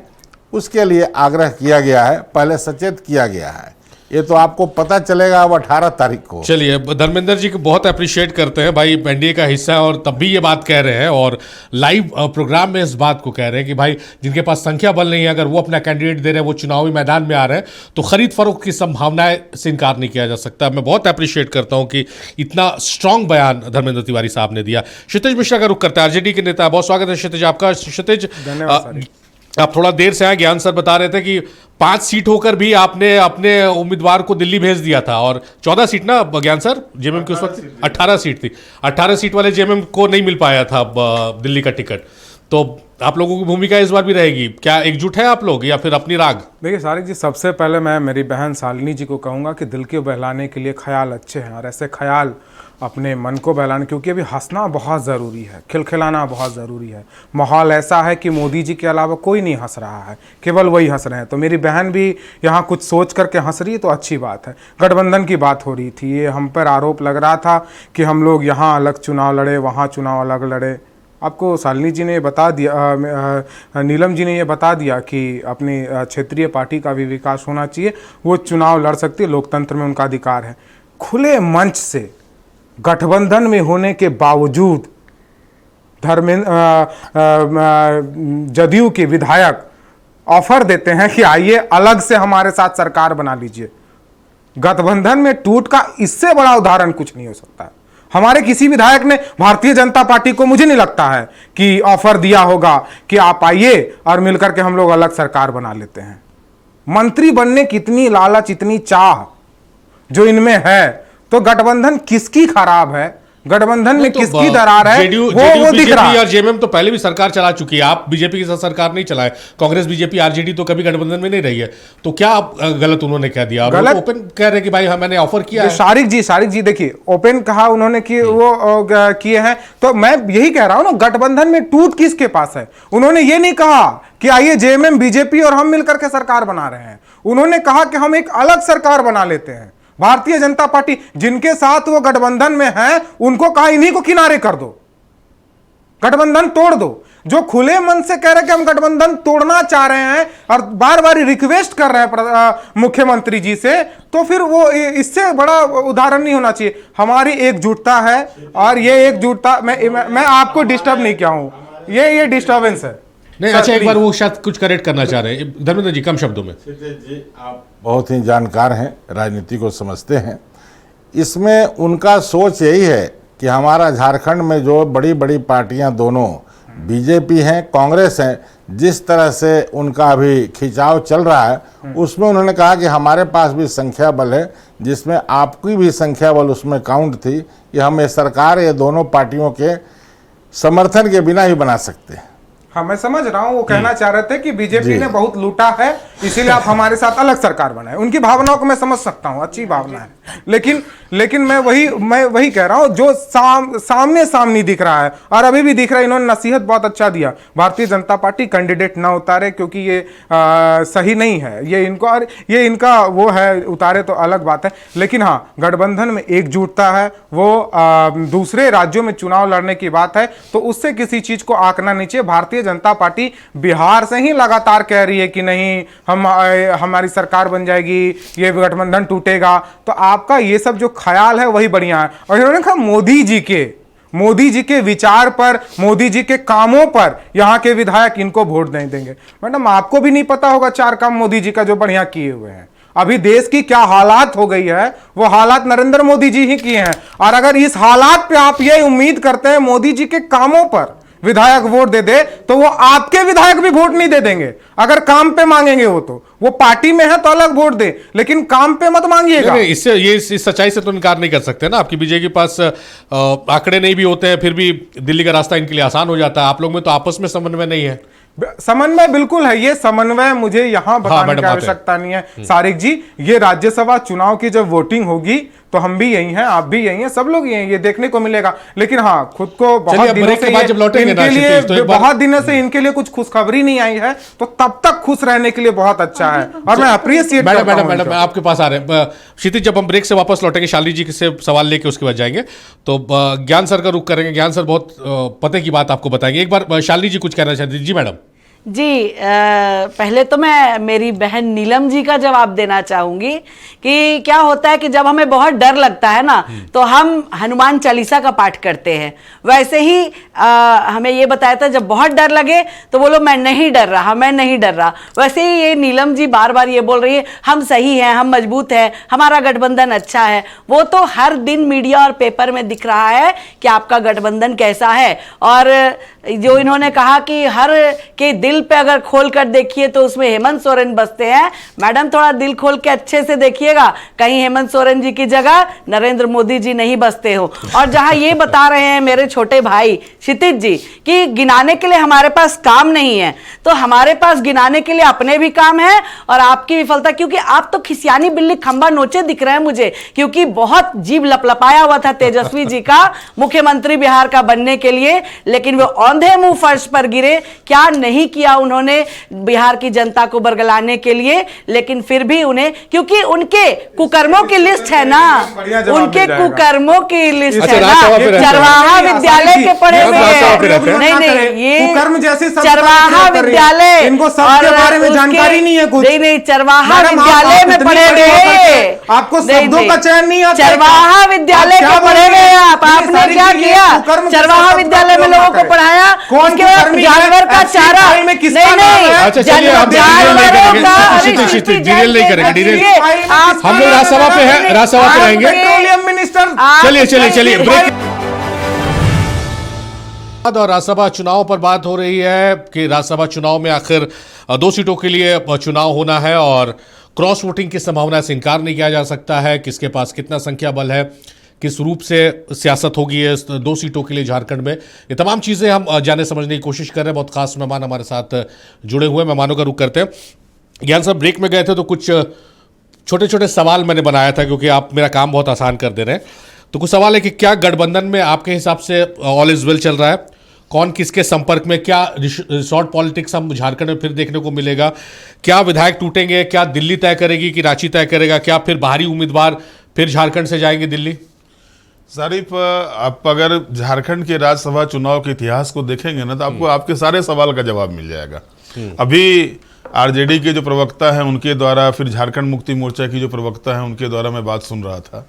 उसके लिए आग्रह किया गया है, पहले सचेत किया गया है। ये तो आपको पता चलेगा अब 18 तारीख को। चलिए, धर्मेंद्र जी को बहुत अप्रिशिएट करते हैं, भाई एनडीए का हिस्सा है और तब भी ये बात कह रहे हैं और लाइव प्रोग्राम में इस बात को कह रहे हैं कि भाई जिनके पास संख्या बल नहीं है, अगर वो अपना कैंडिडेट दे रहे हैं, वो चुनावी मैदान में आ रहे हैं, तो खरीद फरोख्त की संभावनाएं से इनकार नहीं किया जा सकता। मैं बहुत अप्रिशिएट करता हूँ कि इतना स्ट्रांग बयान धर्मेंद्र तिवारी साहब ने दिया। क्षितिज मिश्रा का रुख करता है, आरजेडी के नेता। बहुत स्वागत है क्षितिज आपका। क्षितिज, आप थोड़ा देर से आए, ज्ञान सर बता रहे थे कि 5 सीट होकर भी आपने अपने उम्मीदवार को दिल्ली भेज दिया था, और 14 सीट ना ज्ञान सर, जेएमएम की उस वक्त 18 सीट थी। 18 सीट वाले जेएमएम को नहीं मिल पाया था दिल्ली का टिकट। तो आप लोगों की भूमिका इस बार भी रहेगी क्या? एकजुट है आप लोग या फिर अपनी राग? देखिए सारिक जी, सबसे पहले मैं मेरी बहन शालिनी जी को कहूँगा कि दिल के बहलाने के लिए ख्याल अच्छे हैं, और ऐसे ख्याल अपने मन को बहलाने, क्योंकि अभी हंसना बहुत ज़रूरी है, खिलखिलाना बहुत ज़रूरी है। माहौल ऐसा है कि मोदी जी के अलावा कोई नहीं हंस रहा है, केवल वही हंस रहे हैं। तो मेरी बहन भी यहाँ कुछ सोच करके हंस रही है, तो अच्छी बात है। गठबंधन की बात हो रही थी, ये हम पर आरोप लग रहा था कि हम लोग यहाँ अलग चुनाव लड़े, वहाँ चुनाव अलग लड़े। आपको शालिनी जी ने बता दिया, नीलम जी ने ये बता दिया कि अपनी क्षेत्रीय पार्टी का भी विकास होना चाहिए, वो चुनाव लड़ सकती है, लोकतंत्र में उनका अधिकार है। खुले मंच से गठबंधन में होने के बावजूद जदयू के विधायक ऑफर देते हैं कि आइए अलग से हमारे साथ सरकार बना लीजिए। गठबंधन में टूट का इससे बड़ा उदाहरण कुछ नहीं हो सकता है। हमारे किसी विधायक ने भारतीय जनता पार्टी को, मुझे नहीं लगता है कि ऑफर दिया होगा कि आप आइए और मिलकर के हम लोग अलग सरकार बना लेते हैं। मंत्री बनने की इतनी लालच, इतनी चाह जो इनमें है, तो गठबंधन किसकी खराब है, गठबंधन में किसकी दरार है, वो दिख रहा है। और जेएमएम तो पहले भी सरकार चला चुकी है, आप बीजेपी के साथ सरकार नहीं चलाए। कांग्रेस, बीजेपी, आरजेडी तो कभी गठबंधन में नहीं रही है, तो क्या आप गलत उन्होंने कह दिया? और वो ओपन कह रहे कि भाई हाँ मैंने ऑफर किया है। शारिक जी देखिए, ओपन कहा उन्होंने कि वो किए हैं, तो मैं यही कह रहा हूं ना, गठबंधन में टूट किसके पास है? उन्होंने ये नहीं कहा कि आइए जेएमएम, बीजेपी और हम मिलकर के सरकार बना रहे हैं। उन्होंने कहा कि हम एक अलग सरकार बना लेते हैं। भारतीय जनता पार्टी जिनके साथ वो गठबंधन में है, उनको कहा इन्हीं को किनारे कर दो, गठबंधन तोड़ दो। जो खुले मन से कह रहे हैं कि हम गठबंधन तोड़ना चाह रहे हैं और बार बार रिक्वेस्ट कर रहे हैं मुख्यमंत्री जी से, तो फिर वो इससे बड़ा उदाहरण नहीं होना चाहिए। हमारी एकजुटता है, और ये एकजुटता मैं आपको डिस्टर्ब नहीं किया हूं, ये डिस्टर्बेंस है। नहीं, अच्छा एक बार वो शायद कुछ करेक्ट करना चाह रहे हैं धर्मेंद्र जी, कम शब्दों में। जी, आप बहुत ही जानकार हैं, राजनीति को समझते हैं। इसमें उनका सोच यही है कि हमारा झारखंड में जो बड़ी बड़ी पार्टियां दोनों बीजेपी हैं, कांग्रेस हैं, जिस तरह से उनका अभी खिंचाव चल रहा है, उसमें उन्होंने कहा कि हमारे पास भी संख्या बल है, जिसमें आपकी भी संख्या बल उसमें काउंट थी कि हम ये सरकार ये दोनों पार्टियों के समर्थन के बिना ही बना सकते हैं। हाँ, मैं समझ रहा हूँ वो कहना चाह रहे थे कि बीजेपी ने बहुत लूटा है, इसीलिए आप हमारे साथ अलग सरकार बनाए। उनकी भावनाओं को मैं समझ सकता हूँ, अच्छी भावना है, लेकिन मैं वही कह रहा हूँ जो सामने सामने दिख रहा है और अभी भी दिख रहा है। इन्होंने नसीहत बहुत अच्छा दिया, भारतीय जनता पार्टी कैंडिडेट ना उतारे क्योंकि ये सही नहीं है, ये इनका वो है, उतारे तो अलग बात है। लेकिन हाँ, गठबंधन में एकजुटता है, वो दूसरे राज्यों में चुनाव लड़ने की बात है, तो उससे किसी चीज को आंकना नहीं चाहिए। भारतीय जनता पार्टी बिहार से ही लगातार कह रही है कि नहीं, हमारी सरकार बन जाएगी, ये गठबंधन टूटेगा। तो आपका ये सब जो ख्याल है वही बढ़िया है। और इन्होंने कहा मोदी जी के विचार पर, मोदी जी के कामों पर यहाँ के विधायक इनको वोट नहीं देंगे। मैडम, आपको भी नहीं पता होगा 4 काम मोदी जी का जो बढ़िया किए हुए हैं। अभी देश की क्या हालात हो गई है, वो हालात नरेंद्र मोदी जी ही किए हैं। और अगर इस हालात पे आप ये उम्मीद करते हैं मोदी जी के कामों पर विधायक वोट दे तो वो आपके विधायक भी वोट नहीं दे देंगे। अगर काम पे मांगेंगे वो पार्टी में है तो अलग वोट दे, लेकिन काम पे मत मांगिएगा। इससे ये इस सच्चाई से तो इनकार नहीं कर सकते ना। आपकी बीजेपी के पास आंकड़े नहीं भी होते हैं, फिर भी दिल्ली का रास्ता इनके लिए आसान हो जाता है। आप लोग में तो आपस में समन्वय नहीं है। समन्वय बिल्कुल है, ये समन्वय मुझे यहां बताने की आवश्यकता नहीं है। सारिक जी, ये राज्यसभा चुनाव की जब वोटिंग होगी तो हम भी यही हैं, आप भी यही हैं, सब लोग यही हैं, ये देखने को मिलेगा। लेकिन हाँ, खुद को बहुत दिनों से इनके लिए कुछ खुशखबरी नहीं आई है, तो तब तक खुश रहने के लिए बहुत अच्छा है और मैं अप्रिशिएट करता हूं। मैडम आपके पास आ रहे हैं क्षितिज, जब हम ब्रेक से वापस लौटेंगे शालिनी जी से सवाल लेके उसके बाद जाएंगे, तो ज्ञान सर का रुख करेंगे। ज्ञान सर बहुत पते की बात आपको बताएंगे। एक बार शालिनी जी कुछ कहना चाहती। जी मैडम। जी, पहले तो मैं मेरी बहन नीलम जी का जवाब देना चाहूंगी कि क्या होता है कि जब हमें बहुत डर लगता है ना, तो हम हनुमान चालीसा का पाठ करते हैं। वैसे ही हमें ये बताया था जब बहुत डर लगे तो बोलो मैं नहीं डर रहा, मैं नहीं डर रहा। वैसे ही ये नीलम जी बार बार ये बोल रही है हम सही हैं, हम मजबूत हैं, हमारा गठबंधन अच्छा है। वो तो हर दिन मीडिया और पेपर में दिख रहा है कि आपका गठबंधन कैसा है। और जो इन्होंने कहा कि हर के दिल पे अगर खोल कर देखिए तो उसमें हेमंत सोरेन बसते हैं। मैडम, थोड़ा दिल खोल के अच्छे से देखिएगा, कहीं हेमंत सोरेन जी की जगह नरेंद्र मोदी जी नहीं बसते हो। और जहां ये बता रहे हैं मेरे छोटे भाई क्षितिज जी कि गिनाने के लिए हमारे पास काम नहीं है, तो हमारे पास गिनाने के लिए अपने भी काम है और आपकी विफलता, क्योंकि आप तो खिसियानी बिल्ली खंबा नोचे दिख रहे हैं मुझे, क्योंकि बहुत जीभ लपलपाया हुआ था तेजस्वी जी का मुख्यमंत्री बिहार का बनने के लिए, लेकिन वो औंधे मुंह फर्श पर गिरे। क्या नहीं किया उन्होंने बिहार की जनता को बरगलाने के लिए, लेकिन फिर भी उन्हें, क्योंकि उनके कुकर्मों की लिस्ट है ना, उनके कुकर्मों की लिस्ट है ना। चरवाहा विद्यालय के पढ़े हुए, नहीं ये चरवाहा विद्यालय, इनको सबके बारे में जानकारी नहीं है कुछ। नहीं, चरवाहा विद्यालय में पढ़े हुए, आपको शब्दों का चयन नहीं आता। चरवाहा विद्यालय के पढ़े हुए आपने क्या किया? चरवाहा विद्यालय में लोगों को पढ़ाया, जानवर का चारा डिटेल नहीं करेंगे, डिटेल हम लोग राज्यसभा पे हैं, राज्यसभा पे रहेंगे। पेट्रोलियम मिनिस्टर, चलिए ब्रेक। और राज्यसभा चुनाव पर बात हो रही है कि राज्यसभा चुनाव में आखिर 2 सीटों के लिए चुनाव होना है और क्रॉस वोटिंग की संभावना से इनकार नहीं किया जा सकता है। किसके पास कितना संख्या बल है, किस रूप से सियासत होगी है 2 सीटों के लिए झारखंड में, ये तमाम चीज़ें हम जानने समझने की कोशिश कर रहे हैं। बहुत खास मेहमान हमारे साथ जुड़े हुए, मेहमानों का रुख करते हैं। ज्ञान साहब, ब्रेक में गए थे तो कुछ छोटे छोटे सवाल मैंने बनाया था, क्योंकि आप मेरा काम बहुत आसान कर दे रहे हैं। तो कुछ सवाल है कि क्या गठबंधन में आपके हिसाब से ऑल इज वेल चल रहा है? कौन किसके संपर्क में? क्या रिसोर्ट पॉलिटिक्स हम झारखंड में फिर देखने को मिलेगा? क्या विधायक टूटेंगे? क्या दिल्ली तय करेगी कि रांची तय करेगा? क्या फिर बाहरी उम्मीदवार फिर झारखंड से जाएंगे दिल्ली? सारिफ, आप अगर झारखंड के राज्यसभा चुनाव के इतिहास को देखेंगे ना, तो आपको आपके सारे सवाल का जवाब मिल जाएगा। अभी आरजेडी के जो प्रवक्ता हैं उनके द्वारा, फिर झारखंड मुक्ति मोर्चा की जो प्रवक्ता हैं उनके द्वारा मैं बात सुन रहा था।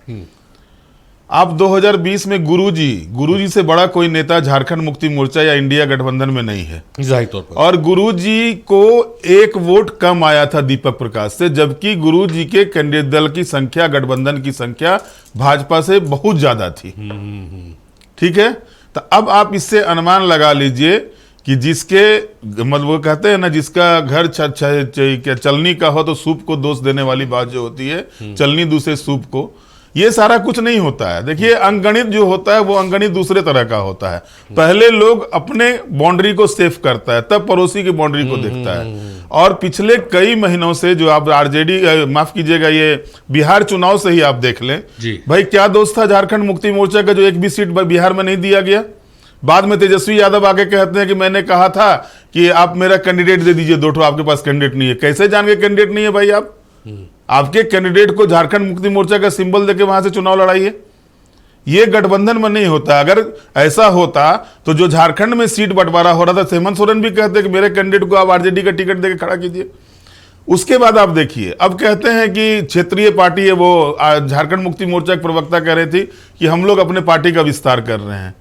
आप 2020 में गुरुजी से बड़ा कोई नेता झारखंड मुक्ति मोर्चा या इंडिया गठबंधन में नहीं है, जाहिर तौर पर। और गुरुजी को 1 वोट कम आया था दीपक प्रकाश से, जबकि गुरुजी के कैंडिडेट दल की संख्या, गठबंधन की संख्या भाजपा से बहुत ज्यादा थी। ठीक है, तो अब आप इससे अनुमान लगा लीजिए कि जिसके मतलब वो कहते हैं ना, जिसका घर चलनी का हो तो सूप को दोष देने वाली बात जो होती है, चलनी दूसरे सूप को, ये सारा कुछ नहीं होता है। देखिए, अंगणित जो होता है वो अंगणित दूसरे तरह का होता है। पहले लोग अपने बाउंड्री को सेफ करता है, तब पड़ोसी की बाउंड्री को देखता है। और पिछले कई महीनों से जो आप आरजेडी, माफ कीजिएगा, ये बिहार चुनाव से ही आप देख लें भाई, क्या दोस्त था झारखंड मुक्ति मोर्चा का जो एक भी सीट बिहार में नहीं दिया गया। बाद में तेजस्वी यादव आगे कहते हैं कि मैंने कहा था कि आप मेरा कैंडिडेट दे दीजिए, 2 आपके पास कैंडिडेट नहीं है। कैसे जान के कैंडिडेट नहीं है भाई? आपके कैंडिडेट को झारखंड मुक्ति मोर्चा का सिंबल देके वहां से चुनाव लड़ाइए। ये गठबंधन में नहीं होता। अगर ऐसा होता तो जो झारखंड में सीट बंटवारा हो रहा था, हेमंत सोरेन भी कहते कि मेरे कैंडिडेट को आप आरजेडी का टिकट देके खड़ा कीजिए। उसके बाद आप देखिए, अब कहते हैं कि क्षेत्रीय पार्टी है, वो झारखंड मुक्ति मोर्चा के प्रवक्ता कह रहे थे कि हम लोग अपने पार्टी का विस्तार कर रहे हैं।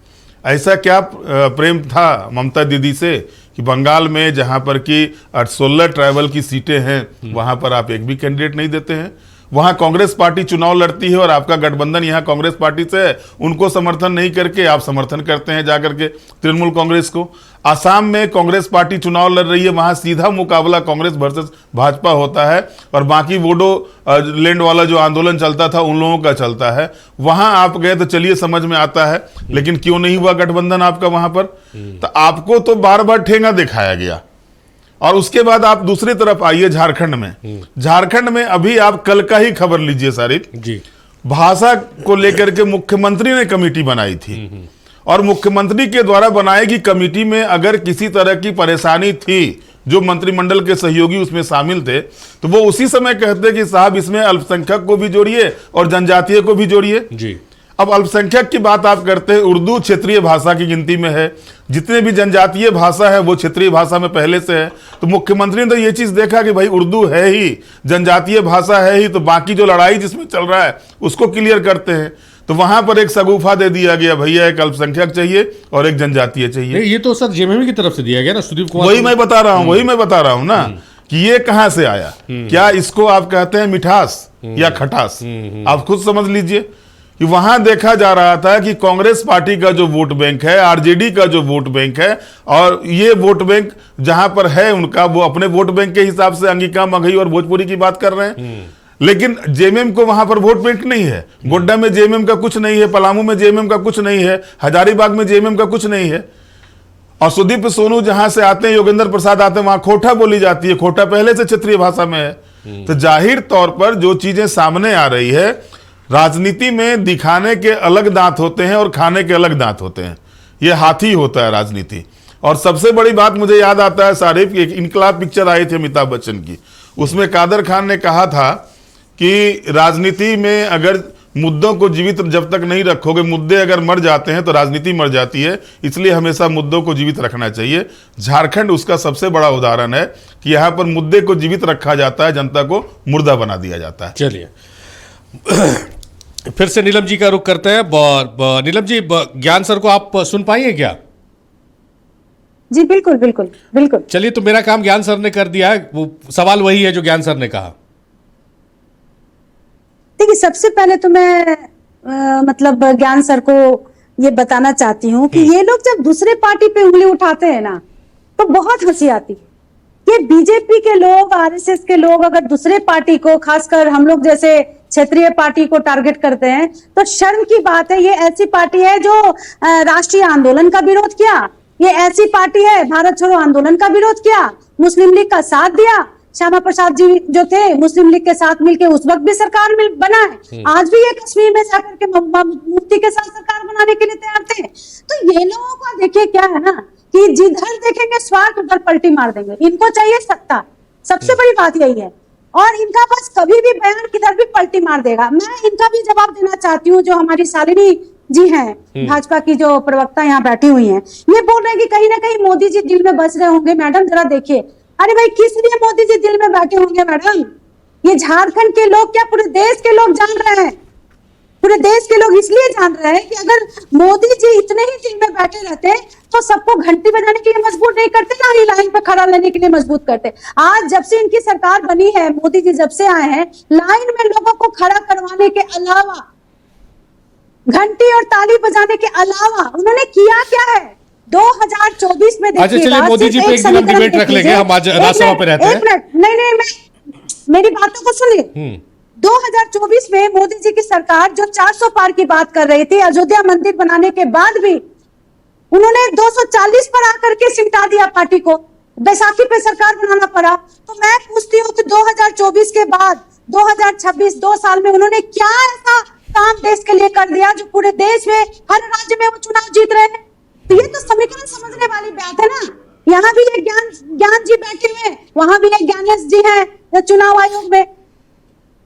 ऐसा क्या प्रेम था ममता दीदी से कि बंगाल में जहां पर कि 16 ट्राइबल की सीटें हैं, वहां पर आप एक भी कैंडिडेट नहीं देते हैं। वहां कांग्रेस पार्टी चुनाव लड़ती है और आपका गठबंधन यहां कांग्रेस पार्टी से है, उनको समर्थन नहीं करके आप समर्थन करते हैं जाकर के तृणमूल कांग्रेस को। आसाम में कांग्रेस पार्टी चुनाव लड़ रही है, वहां सीधा मुकाबला कांग्रेस वर्सेस भाजपा होता है, और बाकी बोडो लैंड वाला जो आंदोलन चलता था उन लोगों का चलता है। वहां आप गए तो चलिए समझ में आता है, लेकिन क्यों नहीं हुआ गठबंधन आपका वहां पर? तो आपको तो बार बार ठेंगा दिखाया गया। और उसके बाद आप दूसरी तरफ आइए झारखंड में। झारखंड में अभी आप कल का ही खबर लीजिए सारी जी, भाषा को लेकर के मुख्यमंत्री ने कमेटी बनाई थी, और मुख्यमंत्री के द्वारा बनाई गई कमेटी में अगर किसी तरह की परेशानी थी, जो मंत्रिमंडल के सहयोगी उसमें शामिल थे, तो वो उसी समय कहते कि साहब इसमें अल्पसंख्यक को भी जोड़िए और जनजातीय को भी जोड़िए जी। अब अल्पसंख्यक की बात आप करते हैं, उर्दू क्षेत्रीय भाषा की गिनती में है, जितने भी जनजातीय भाषा है वो क्षेत्रीय भाषा में पहले से है। तो मुख्यमंत्री ने तो ये चीज देखा कि भाई उर्दू है ही, जनजातीय भाषा है ही, तो बाकी जो लड़ाई जिसमें चल रहा है उसको क्लियर करते हैं। तो वहां पर एक सगुफा दे दिया गया, भैया एक अल्पसंख्यक चाहिए और एक जनजातीय चाहिए। ये तो सर जेएमएम की तरफ से दिया गया ना, सुदीप कुमार। वही मैं बता रहा हूँ ना कि ये कहां से आया। क्या इसको आप कहते हैं मिठास या खटास? आप खुद समझ लीजिए कि वहां देखा जा रहा था कि कांग्रेस पार्टी का जो वोट बैंक है, आरजेडी का जो वोट बैंक है, और ये वोट बैंक जहां पर है उनका, वो अपने वोट बैंक के हिसाब से अंगिका, मगही और भोजपुरी की बात कर रहे हैं। लेकिन जेएमएम को वहां पर वोट बैंक नहीं है। गोड्डा में जेएमएम का कुछ नहीं है, पलामू में जेएमएम का कुछ नहीं है, हजारीबाग में जेएमएम का कुछ नहीं है। और सुदीप सोनू जहां से आते हैं, योगेंद्र प्रसाद आते हैं, वहां खोटा बोली जाती है। खोटा पहले से क्षेत्रीय भाषा में है। तो जाहिर तौर पर जो चीजें सामने आ रही है, राजनीति में दिखाने के अलग दांत होते हैं और खाने के अलग दांत होते हैं। ये हाथी होता है राजनीति। और सबसे बड़ी बात मुझे याद आता है सारिफ की, एक इनकलाब पिक्चर आई थी अमिताभ बच्चन की, उसमें कादर खान ने कहा था कि राजनीति में अगर मुद्दों को जीवित जब तक नहीं रखोगे, मुद्दे अगर मर जाते हैं तो राजनीति मर जाती है, इसलिए हमेशा मुद्दों को जीवित रखना चाहिए। झारखंड उसका सबसे बड़ा उदाहरण है कि यहाँ पर मुद्दे को जीवित रखा जाता है, जनता को मुर्दा बना दिया जाता है। चलिए फिर से नीलम जी का रुख करते हैं। नीलम जी, ज्ञान सर को आप सुन पाएंगे क्या? जी बिल्कुल बिल्कुल बिल्कुल। चलिए, तो मेरा काम ज्ञान सर ने कर दिया है। वो सवाल वही है जो ज्ञान सर ने कहा। देखिए, सबसे पहले तो मैं मतलब ज्ञान सर को ये बताना चाहती हूँ कि ये लोग जब दूसरे पार्टी पे उंगली उठाते हैं ना, तो बहुत हंसी आती है। ये बीजेपी के लोग, आरएसएस के लोग अगर दूसरे पार्टी को, खासकर हम लोग जैसे क्षेत्रीय पार्टी को टारगेट करते हैं, तो शर्म की बात है। ये ऐसी पार्टी है जो राष्ट्रीय आंदोलन का विरोध किया, ये ऐसी पार्टी है भारत छोड़ो आंदोलन का विरोध किया, मुस्लिम लीग का साथ दिया। श्यामा प्रसाद जी जो थे मुस्लिम लीग के साथ मिलकर उस वक्त भी सरकार में बना है, आज भी ये कश्मीर में जाकर के मुफ्ती के साथ सरकार बनाने के लिए तैयार थे। तो ये लोगों का देखिए क्या है ना कि जिधर देखेंगे स्वार्थ उधर पलटी मार देंगे। इनको चाहिए सत्ता, सबसे बड़ी बात यही है। और इनका बस कभी भी बयान किधर भी पलटी मार देगा। मैं इनका भी जवाब देना चाहती हूँ, जो हमारी शालिनी जी हैं, भाजपा की जो प्रवक्ता यहाँ बैठी हुई हैं, ये बोल रहे हैं कि कहीं ना कहीं मोदी जी दिल में बस रहे होंगे। मैडम जरा देखिए, अरे भाई किस लिए मोदी जी दिल में बैठे होंगे मैडम? ये झारखंड के लोग क्या पूरे देश के लोग जान रहे हैं, पूरे पूरे देश के लोग इसलिए जान रहे हैं कि अगर मोदी जी इतने ही दिल में बैठे रहते तो सबको घंटी बजाने के लिए मजबूर नहीं करते, ना ही लाइन पे खड़ा रहने के लिए मजबूर करते। आज जब से इनकी सरकार बनी है, मोदी जी जब से आए हैं, लाइन में लोगों को खड़ा करवाने के अलावा, घंटी और ताली बजाने के अलावा उन्होंने किया क्या है? 2024 में अच्छा चलिए, मोदी जी पे एक दिन डिबेट रख लेंगे, हम आज राज्यसभा पे रहते हैं। एक मिनट, नहीं, मेरी बातों को सुनिए। 2024 में मोदी जी की सरकार जो 400 पार की बात कर रही थी, अयोध्या मंदिर बनाने के बाद भी उन्होंने 240 पर आकर के सिमटा दिया पार्टी को, बैसाखी पे सरकार बनाना पड़ा। तो मैं पूछती हूँ कि 2024 के बाद 2026 2 साल में उन्होंने क्या ऐसा काम देश के लिए कर दिया जो पूरे देश में हर राज्य में वो चुनाव जीत रहे हैं? तो ये तो समीकरण समझने वाली बात है ना। यहाँ भी एक ज्ञान जी बैठे हुए हैं, वहां भी एक ज्ञानेश जी हैं चुनाव आयोग में।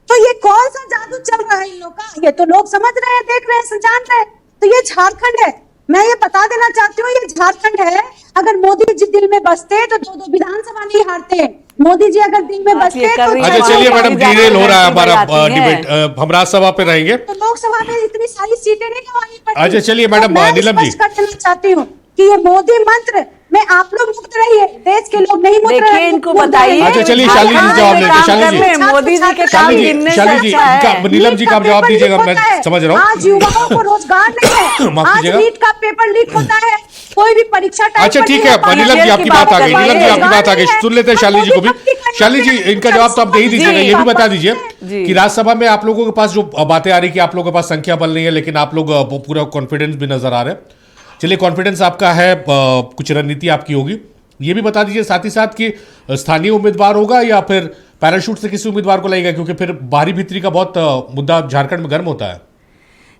तो ये कौन सा जादू चल रहा है इन लोग का? ये तो लोग समझ रहे हैं, देख रहे हैं, जान रहे हैं। तो ये झारखंड है, मैं ये बता देना चाहती हूँ, ये झारखंड है। अगर मोदी जी दिल में बसते तो 2 विधानसभा नहीं हारते। मोदी जी अगर दिल में बसते तो अच्छा चलिए मैडम, डिटेल हो रहा है हमारा डिबेट, हम राज्यसभा पे रहेंगे तो लोकसभा में इतनी सारी सीटें नहीं गंवानी पड़ती। अच्छा चलिए मैडम, नीलम जी कर देना चाहती हूँ कि ये मोदी मंत्र में आप लोग मुक्त रहिए, देश के लोग नहीं मुक्त रहे। देखिए इनको बताइए। अच्छा चलिए शालिनी जी जवाब देते, शालिनी जी, मोदी जी के काम गिनने से शालिनी जी, अच्छा है। नीलम जी का आप जवाब दीजिएगा, मैं समझ रहा हूँ। आज युवाओं को रोजगार नहीं है, माफ आज कीजिएगा। नीट का पेपर लीक होता है, कोई भी परीक्षा टाइम अच्छा पर ठीक नहीं है, हो पा रहा नीलम जी आपकी बात आ गई, नीलम जी आपकी बात आ गई, है। सुन लेते हैं शालिनी जी को भी। शालिनी जी इनका जवाब तो आप दे ही दीजिएगा, ये भी बता दीजिए जी। कि राज्यसभा में आप लोगों के पास जो बातें आ रही कि आप लोगों के पास संख्या बल नहीं है, लेकिन आप लोग पूरा कॉन्फिडेंस भी नजर आ रहा है। चलिए कॉन्फिडेंस आपका है, कुछ रणनीति आपकी होगी, ये भी बता दीजिए साथ ही साथ कि स्थानीय उम्मीदवार होगा या फिर पैराशूट से किसी उम्मीदवार को लगेगा, क्योंकि फिर बाहरी भीतरी का बहुत मुद्दा झारखंड में गर्म होता है।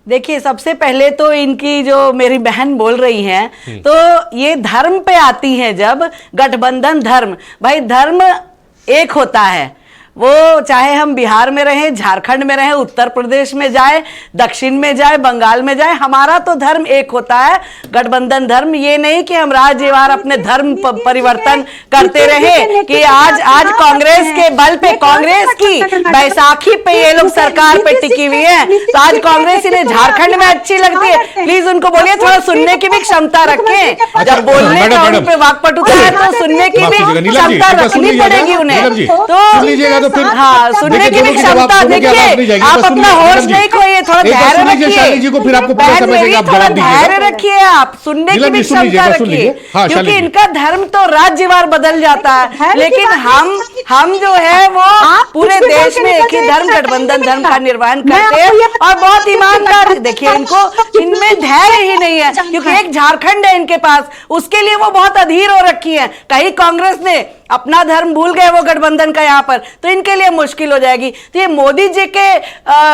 देखिए सबसे पहले तो इनकी जो मेरी बहन बोल रही हैं, तो ये धर्म पे आती हैं। जब गठबंधन धर्म, भाई धर्म एक होता है, वो चाहे हम बिहार में रहें, झारखंड में रहें, उत्तर प्रदेश में जाए, दक्षिण में जाए, बंगाल में जाए, हमारा तो धर्म एक होता है, गठबंधन धर्म। ये नहीं कि हम राज्यवार अपने धर्म परिवर्तन करते रहे कि आज कांग्रेस के बल पे, कांग्रेस की बैसाखी पे ये लोग सरकार पे टिकी हुई है, तो आज कांग्रेस इन्हें झारखंड में अच्छी लगती है। प्लीज उनको बोलिए थोड़ा सुनने की भी क्षमता रखें, जब बोलने का उन पे वाकपटुता है तो सुनने की भी क्षमता रखनी पड़ेगी उन्हें। तो फिर हाँ, सुनने की भी क्षमता देखिए, आप अपना होश नहीं खोइए, थोड़ा धैर्य रखिए। फिर आपको पूरा समय देंगे, आप जवाब दीजिए। धैर्य रखिए, आप सुनने की भी क्षमता रखिए, क्योंकि इनका धर्म तो राज्यवार बदल जाता है, लेकिन हम जो है वो पूरे देश में एक ही धर्म, गठबंधन धर्म का निर्वहन करते हैं और बहुत ईमानदार। देखिए इनको, इनमें धैर्य ही नहीं है, क्योंकि एक झारखंड है इनके पास, उसके लिए वो बहुत अधीर हो रखी है। कहीं कांग्रेस ने अपना धर्म भूल गए वो गठबंधन का यहाँ पर, तो इनके लिए मुश्किल हो जाएगी। तो ये मोदी जी के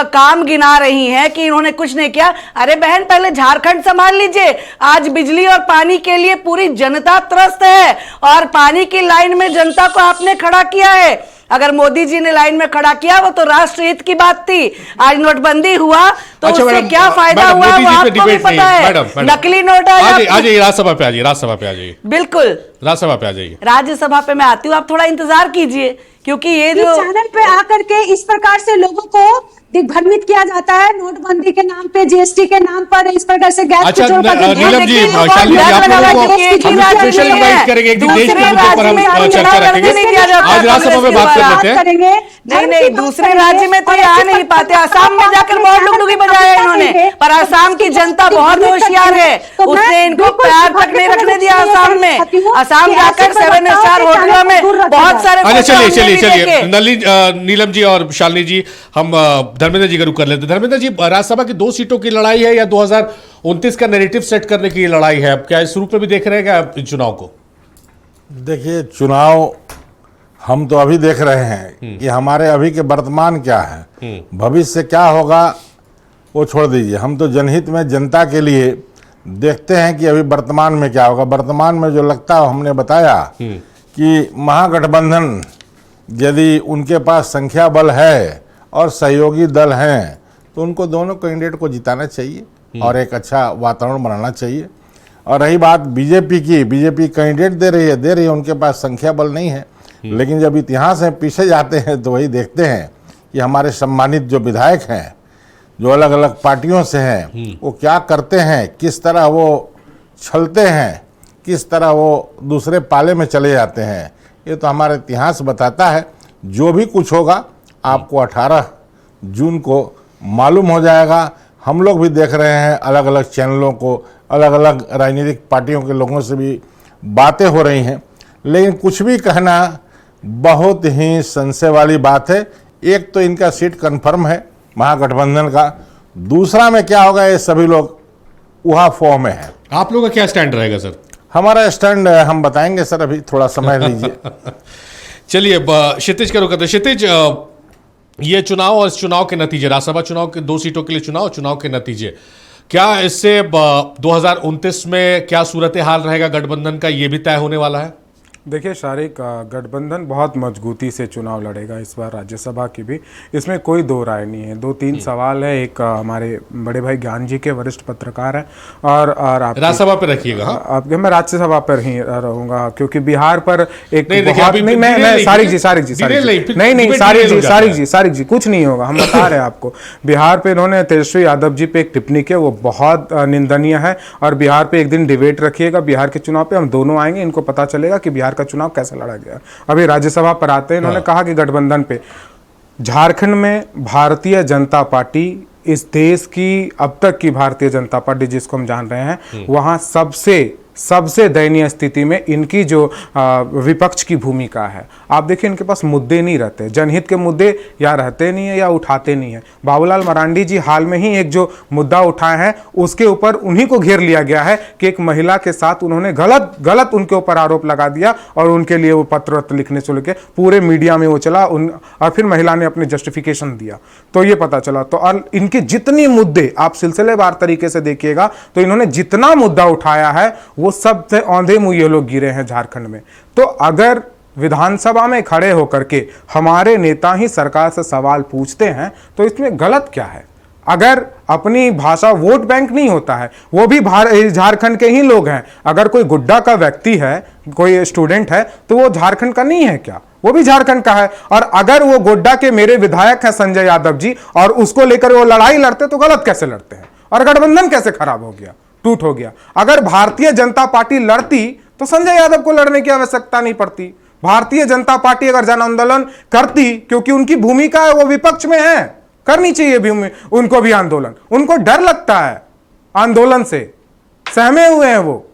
काम गिना रही हैं कि इन्होंने कुछ नहीं किया। अरे बहन, पहले झारखंड संभाल लीजिए। आज बिजली और पानी के लिए पूरी जनता त्रस्त है और पानी की लाइन में जनता को आपने खड़ा किया है। अगर मोदी जी ने लाइन में खड़ा किया, वो तो राष्ट्र हित की बात थी। आज नोटबंदी हुआ तो उससे क्या फायदा हुआ वो आपको भी पता है। नकली नोट आ जाइए राज्यसभा पे, आ जाइए राज्यसभा पे, आ जाइए बिल्कुल राज्यसभा पे आ जाइए। राज्यसभा पे मैं आती हूँ, आप थोड़ा इंतजार कीजिए, क्योंकि ये जो चैनल पे आकर के इस प्रकार से लोगों को दिग्भ्रमित किया जाता है, नोटबंदी के नाम पे, जीएसटी के नाम पर इस प्रकार से गैस अच्छा नीलम जी, शालिनी जी, आप लोगों को हम स्पेशल इनवाइट करेंगे एक दिन देश के मुद्दे पर हम चर्चा रखेंगे। आज राज्यसभा में बात कर लेते हैं। नहीं, दूसरे राज्य में तो ये आ नहीं पाते। असम में जाकर बहुत डुगडुगी बजाया इन्होंने, पर असम की जनता बहुत होशियार है, उसने इनको पैर तक नहीं रखने दिया। असम में, असम जाकर 7 स्टार होटलों में बहुत सारे। अच्छा चलिए नीलम जी और शालिनी जी, हम धर्मेंद्र जी का रुख कर लेते हैं। धर्मेंद्र जी, राज्यसभा की 2 सीटों की लड़ाई है या 2029 का नैरेटिव सेट करने की लड़ाई है? क्या इस रूप में भी देख रहे हैं क्या चुनाव को? देखिए, चुनाव हम तो अभी देख रहे हैं कि हमारे अभी के वर्तमान क्या है, भविष्य क्या होगा वो छोड़ दीजिए। हम तो जनहित में, जनता के लिए देखते हैं कि अभी वर्तमान में क्या होगा। वर्तमान में जो लगता है, हमने बताया कि महागठबंधन, यदि उनके पास संख्या बल है और सहयोगी दल हैं, तो उनको दोनों कैंडिडेट को जिताना चाहिए और एक अच्छा वातावरण बनाना चाहिए। और रही बात बीजेपी की, बीजेपी कैंडिडेट दे रही है, उनके पास संख्या बल नहीं है। लेकिन जब इतिहास में पीछे जाते हैं तो वही देखते हैं कि हमारे सम्मानित जो विधायक हैं, जो अलग अलग पार्टियों से हैं वो क्या करते हैं, किस तरह वो छलते हैं, किस तरह वो दूसरे पाले में चले जाते हैं, ये तो हमारा इतिहास बताता है। जो भी कुछ होगा आपको 18 जून को मालूम हो जाएगा। हम लोग भी देख रहे हैं, अलग अलग चैनलों को, अलग अलग राजनीतिक पार्टियों के लोगों से भी बातें हो रही हैं, लेकिन कुछ भी कहना बहुत ही संशय वाली बात है। एक तो इनका सीट कंफर्म है महागठबंधन का, दूसरा में क्या होगा ये सभी लोग वहाँ फॉर्म में है। आप लोगों का क्या स्टैंड रहेगा सर? हमारा स्टैंड हम बताएंगे सर, अभी थोड़ा समय लीजिए। चलिए क्षितिज का रुख करते हैं। क्षितिज, ये चुनाव और इस चुनाव के नतीजे, राज्यसभा चुनाव के 2 सीटों के लिए चुनाव के नतीजे, क्या इससे 2029 में क्या सूरत हाल रहेगा गठबंधन का, ये भी तय होने वाला है? देखिए शारिक, गठबंधन बहुत मजबूती से चुनाव लड़ेगा इस बार राज्यसभा की भी, इसमें कोई दो राय नहीं है। 2-3 सवाल है। एक हमारे बड़े भाई ज्ञान जी के वरिष्ठ पत्रकार हैं और आप राज्यसभा पर रखिएगा। आपके मैं राज्यसभा पर ही रहूंगा, क्योंकि बिहार पर एक नहीं, बहुत नहीं, मैं सारिक जी सारिक जी कुछ नहीं होगा, हम बता रहे हैं आपको। बिहार पे इन्होंने तेजस्वी यादव जी पे एक टिप्पणी की, वो बहुत निंदनीय है। और बिहार पे एक दिन डिबेट रखिएगा, बिहार के चुनाव पे हम दोनों आएंगे, इनको पता चलेगा कि बिहार का चुनाव कैसे लड़ा गया। अभी राज्यसभा पर आते हैं, इन्होंने कहा कि गठबंधन पे झारखंड में भारतीय जनता पार्टी, इस देश की अब तक की भारतीय जनता पार्टी जिसको हम जान रहे हैं, वहां सबसे दयनीय स्थिति में इनकी जो विपक्ष की भूमिका है। आप देखिए, इनके पास मुद्दे नहीं रहते, जनहित के मुद्दे या रहते नहीं है या उठाते नहीं है। बाबूलाल मरांडी जी हाल में ही एक जो मुद्दा उठाए हैं, उसके ऊपर उन्हीं को घेर लिया गया है कि एक महिला के साथ उन्होंने गलत उनके ऊपर आरोप लगा दिया और उनके लिए वो पत्र लिखने से लेके पूरे मीडिया में वो चला, और फिर महिला ने अपने जस्टिफिकेशन दिया, तो ये पता चला। तो और इनके जितने मुद्दे आप सिलसिलेवार तरीके से देखिएगा, तो इन्होंने जितना मुद्दा उठाया है वो सबसे औंधे मुंह ये लोग गिरे हैं झारखंड में। तो अगर विधानसभा में खड़े होकर के हमारे नेता ही सरकार से सवाल पूछते हैं, तो इसमें गलत क्या है? अगर अपनी भाषा वोट बैंक नहीं होता है, वो भी झारखंड के ही लोग हैं। अगर कोई गुड्डा का व्यक्ति है, कोई स्टूडेंट है, तो वो झारखंड का नहीं है क्या? वो भी झारखंड का है। और अगर वो गोड्डा के मेरे विधायक हैं संजय यादव जी, और उसको लेकर वो लड़ाई लड़ते, तो गलत कैसे लड़ते हैं? और गठबंधन कैसे खराब हो गया, टूट हो गया? अगर भारतीय जनता पार्टी लड़ती तो संजय यादव को लड़ने की आवश्यकता नहीं पड़ती। भारतीय जनता पार्टी अगर जन आंदोलन करती, क्योंकि उनकी भूमिका है, वो विपक्ष में है, करनी चाहिए भी उनको भी आंदोलन। उनको डर लगता है आंदोलन से, सहमे हुए हैं वो,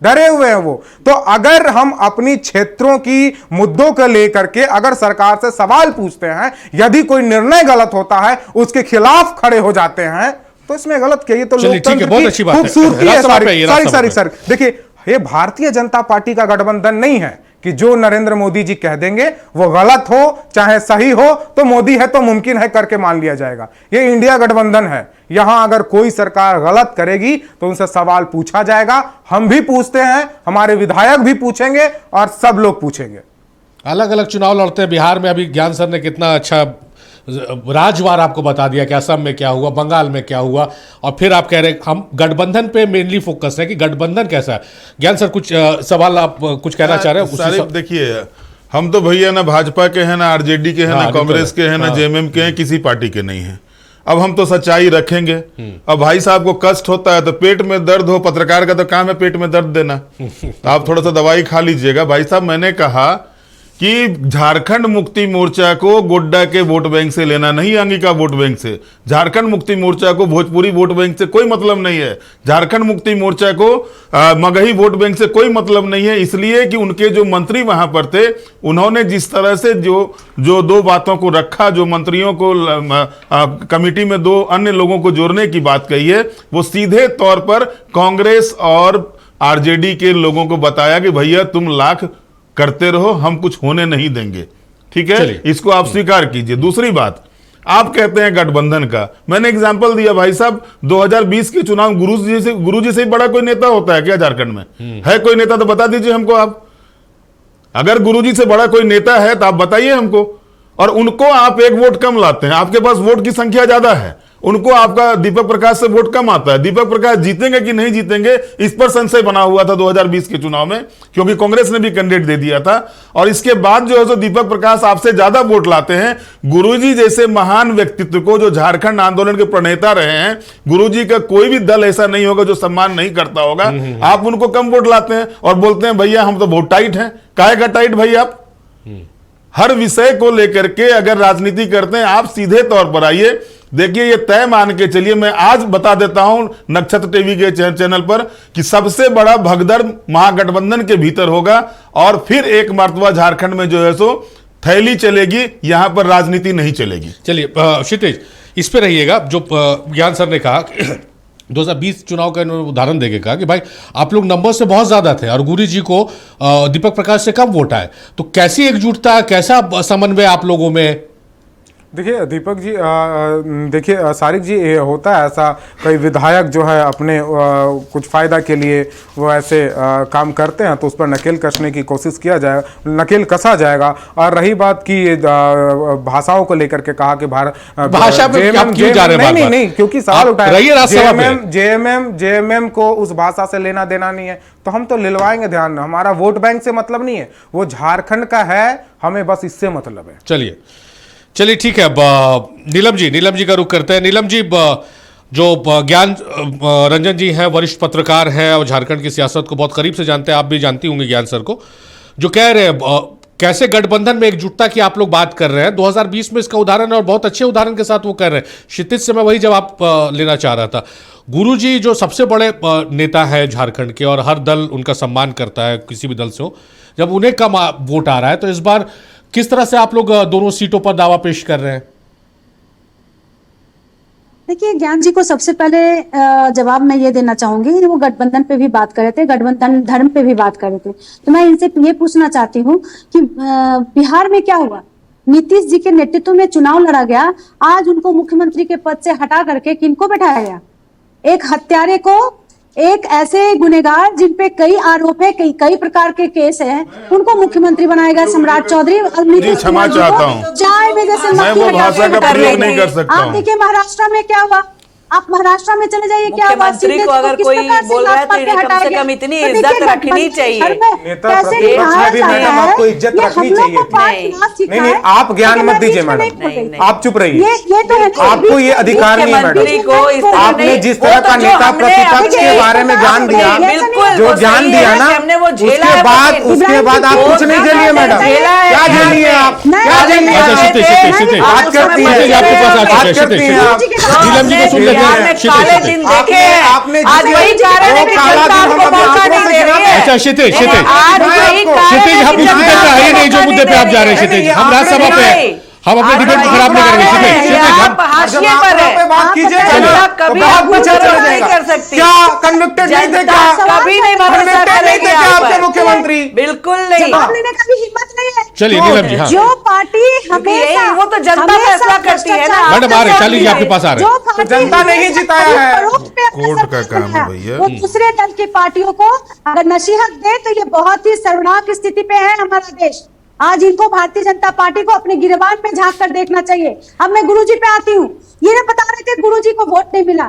डरे हुए हैं वो। तो अगर हम अपनी क्षेत्रों की मुद्दों को लेकर के अगर सरकार से सवाल पूछते हैं, यदि कोई निर्णय गलत होता है, उसके खिलाफ खड़े हो जाते हैं, तो इसमें गलत क्या? ये तो लोकतंत्र की खूबसूरती है। सर देखिए, ये भारतीय जनता पार्टी का गठबंधन नहीं है कि जो नरेंद्र मोदी जी कह देंगे वो गलत हो चाहे सही हो, तो मोदी है तो मुमकिन है करके मान लिया जाएगा। ये इंडिया गठबंधन है। यहां अगर कोई सरकार गलत करेगी तो उनसे सवाल पूछा जाएगा। हम भी पूछते हैं, हमारे विधायक भी पूछेंगे और सब लोग पूछेंगे। अलग अलग चुनाव लड़ते हैं। बिहार में अभी ज्ञान सर ने कितना अच्छा राजवार आपको बता दिया कि असम में क्या हुआ, बंगाल में क्या हुआ, और फिर आप कह रहे हैं हम गठबंधन पे मेनली फोकस है कि गठबंधन कैसा है। ज्ञान सर, कुछ सवाल आप कुछ कहना चाह रहे हैं? देखिए, हम तो भैया ना भाजपा के हैं, ना आरजेडी के हैं, ना कांग्रेस के हैं, ना जेएमएम के हैं, किसी पार्टी के नहीं है। अब हम तो सच्चाई रखेंगे। अब भाई साहब को कष्ट होता है तो पेट में दर्द हो, पत्रकार का तो काम है पेट में दर्द देना, तो आप थोड़ा सा दवाई खा लीजिएगा। भाई साहब, मैंने कहा कि झारखंड मुक्ति मोर्चा को गोड्डा के वोट बैंक से लेना नहीं, अंगिका वोट बैंक से। झारखंड मुक्ति मोर्चा को भोजपुरी वोट बैंक से कोई मतलब नहीं है। झारखंड मुक्ति मोर्चा को मगही वोट बैंक से कोई मतलब नहीं है, इसलिए कि उनके जो मंत्री वहां पर थे, उन्होंने जिस तरह से जो 2 बातों को रखा, जो मंत्रियों को कमिटी में 2 अन्य लोगों को जोड़ने की बात कही है, वो सीधे तौर पर कांग्रेस और आरजेडी के लोगों को बताया कि भैया तुम लाख करते रहो, हम कुछ होने नहीं देंगे। ठीक है, इसको आप स्वीकार कीजिए। दूसरी बात, आप कहते हैं गठबंधन का, मैंने एग्जांपल दिया भाई साहब, 2020 के चुनाव गुरुजी से बड़ा कोई नेता होता है क्या झारखंड में? है कोई नेता तो बता दीजिए हमको आप। अगर गुरुजी से बड़ा कोई नेता है तो आप बताइए हमको। और उनको आप 1 वोट कम लाते हैं, आपके पास वोट की संख्या ज्यादा है, उनको आपका दीपक प्रकाश से वोट कम आता है। दीपक प्रकाश जीतेंगे कि नहीं जीतेंगे इस पर संशय बना हुआ था 2020 के चुनाव में, क्योंकि कांग्रेस ने भी कैंडिडेट दे दिया था। और इसके बाद जो है सो दीपक प्रकाश आपसे ज्यादा वोट लाते हैं। गुरुजी जैसे महान व्यक्तित्व को, जो झारखंड आंदोलन के प्रणेता रहे हैं, गुरुजी का कोई भी दल ऐसा नहीं होगा जो सम्मान नहीं करता होगा। आप उनको कम वोट लाते हैं और बोलते हैं भैया हम तो बहुत टाइट हैं। काहे का टाइट भाई? आप हर विषय को लेकर के अगर राजनीति करते हैं, आप सीधे तौर पर आइए। देखिए, ये तय मान के चलिए, मैं आज बता देता हूं नक्षत्र टीवी के चैनल पर कि सबसे बड़ा भगदड़ महागठबंधन के भीतर होगा और फिर एक मर्तबा झारखंड में जो है सो थैली चलेगी, यहां पर राजनीति नहीं चलेगी। चलिए क्षितिज, इस पे रहिएगा। जो ज्ञान सर ने कहा 2020 चुनाव का इन्होंने उदाहरण देके कहा कि भाई आप लोग नंबर से बहुत ज्यादा थे और गुरु जी को दीपक प्रकाश से कम वोट आए, तो कैसी एकजुटता, कैसा समन्वय आप लोगों में? देखिए दीपक जी, देखिए सारिक जी, ये होता है ऐसा, कई विधायक जो है अपने कुछ फायदा के लिए वो ऐसे काम करते हैं, तो उस पर नकेल कसने की कोशिश किया जाए, नकेल कसा जाएगा। और रही बात की भाषाओं को लेकर के कहा कि भाषा पे आप क्यों जा रहे हैं? नहीं, क्योंकि सवाल उठाया जेएमएम को उस भाषा से लेना देना नहीं है, तो हम तो लिलवाएंगे। ध्यान, हमारा वोट बैंक से मतलब नहीं है, वो झारखंड का है, हमें बस इससे मतलब है। चलिए ठीक है। नीलम जी का रुख करते हैं। नीलम जी, जो ज्ञान रंजन जी हैं, वरिष्ठ पत्रकार हैं और झारखंड की सियासत को बहुत करीब से जानते हैं, आप भी जानती होंगे ज्ञान सर को, जो कह रहे हैं कैसे गठबंधन में एकजुटता की आप लोग बात कर रहे हैं। 2020 में इसका उदाहरण है और बहुत अच्छे उदाहरण के साथ वो कर रहे हैं। क्षितिज से मैं वही जवाब लेना चाह रहा था। गुरुजी जो सबसे बड़े नेता है झारखंड के और हर दल उनका सम्मान करता है, किसी भी दल से हो, जब उन्हें कम वोट आ रहा है, तो इस बार किस तरह से आप लोग दोनों सीटों पर दावा पेश कर रहे हैं? देखिए, ज्ञान जी को सबसे पहले जवाब मैं ये देना चाहूंगी, वो गठबंधन पे भी बात कर रहे थे, गठबंधन धर्म पे भी बात कर रहे थे, तो मैं इनसे ये पूछना चाहती हूँ कि बिहार में क्या हुआ? नीतीश जी के नेतृत्व में चुनाव लड़ा गया, आज उनको मुख्यमंत्री के पद से हटा करके किनको बैठाया गया? एक हत्यारे को, एक ऐसे गुनेगार जिन पे कई आरोप है, कई प्रकार के केस हैं, उनको मुख्यमंत्री बनाएगा सम्राट चौधरी। क्षमा चाहता हूँ, चाय में जैसे मैं वो भाषा का प्रयोग नहीं कर सकता। आप देखिए महाराष्ट्र में क्या हुआ, आप महाराष्ट्र में चले जाइए, क्या हुआ? मुख्यमंत्री को अगर कोई बोल रहा है तो इन्हें कम से कम इतनी इज्जत रखनी चाहिए। आपको इज्जत रखनी चाहिए। नहीं, आप ज्ञान मत दीजिए मैडम, आप चुप रहिए। ये तो है, आपको ये अधिकार नहीं है मैडम। आपने जिस तरह का नेता प्रतिपक्ष के बारे में ज्ञान दिया, जो ज्ञान दिया ना, उसके बाद आप कुछ नहीं झेलिए मैडम। क्या झेलिए आप? क्या झेलिए? बात करती है, काले दिन देखे हैं, आज वही कारण है कि जनता आपको मौका नहीं दे रही है। अच्छा क्षितिज, आज वही कारण है हम कि इस मुद्दे पे आइए नहीं, जो मुद्दे पे आप जा रहे हैं क्षितिज, हम राज्यसभा पे, हम अपने डिबेट को खराब नहीं करेंगे। आप हाशिए पर है, बात कीजिए, जनता कभी आपको नहीं कर सकती। क्या कन्विक्टेड नहीं थे? क्या कभी नहीं भरोसा करेगी आपके मुख्यमंत्री? बिल्कुल नहीं। जवाब देने का भी हिम्मत नहीं है। चलिए नीलम जी, हाँ, जो पार्टी हमेशा, वो तो जनता फैसला करती है ना। मैडम आ रहे, चलिए आपके पास आ रहे हैं। जो जनता ने ही जिताया है, कोर्ट का काम है भैया। वो दूसरे दल की पार्टियों को अगर नसीहत दे तो ये बहुत ही शर्मनाक स्थिति पे है हमारा देश। आज इनको भारतीय जनता पार्टी को अपने गिरबान में झांक कर देखना चाहिए। अब मैं गुरुजी पे आती हूँ, ये ना बता रहे थे गुरुजी को वोट नहीं मिला।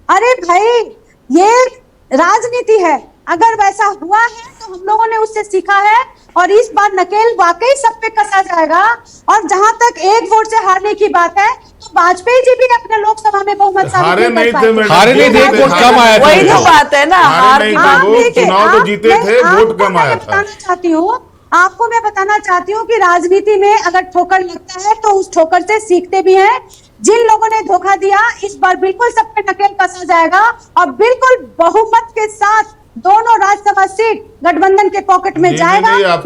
अरे भाई, ये राजनीति है, अगर वैसा हुआ है तो हम लोगों ने उससे सीखा है और इस बार नकेल वाकई सब पे कसा जाएगा। और जहां तक एक वोट से हारने की बात है, तो वाजपेयी जी भी अपने लोकसभा में बहुमत हारे नहीं थे, वोट कम आया था। वही तो बात है ना, चुनाव तो जीते थे, वोट कम आया था। आपको मैं बताना चाहती हूँ कि राजनीति में अगर ठोकर लगता है तो उस ठोकर से सीखते भी हैं। जिन लोगों ने धोखा दिया, इस बार बिल्कुल सब पे नकेल कसा जाएगा और बिल्कुल बहुमत के साथ दोनों राज्यसभा सीट गठबंधन के पॉकेट में जाएगा। आप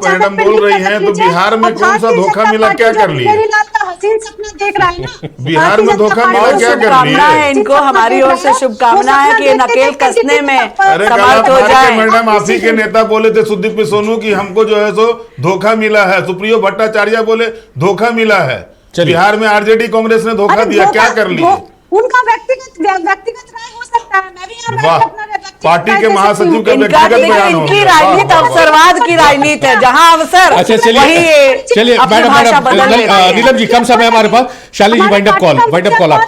मैडम बोल रही हैं, तो बिहार में कौन सा धोखा मिला, क्या कर लिया? हसीन सपना देख रहा है ना, बिहार में धोखा मिला, क्या कर लिया? इनको हमारी ओर से शुभकामना है कि नकेल कसने में समर्थ हो जाए। मैडम, आप ही के नेता बोले थे सुदीप सोनू की हमको जो है सो धोखा मिला है, सुप्रियो भट्टाचार्य बोले धोखा मिला है। बिहार में आरजेडी कांग्रेस ने धोखा दिया, क्या कर लिया? उनका व्यक्तिगत राय हो सकता है, मैं भी यहाँ अपना व्यक्तिगत पार्टी के महासचिव का इनका व्यक्तिगत लेकिन बयान हो इनकी गया। राजनीति अवसरवाद की राजनीति है, जहां अवसर अच्छा वही चलिए अपनी मैडम भाषा बदल लेते हैं। नीलम जी कम समय हमारे पास। शाली जी वाइंड अप कॉल आप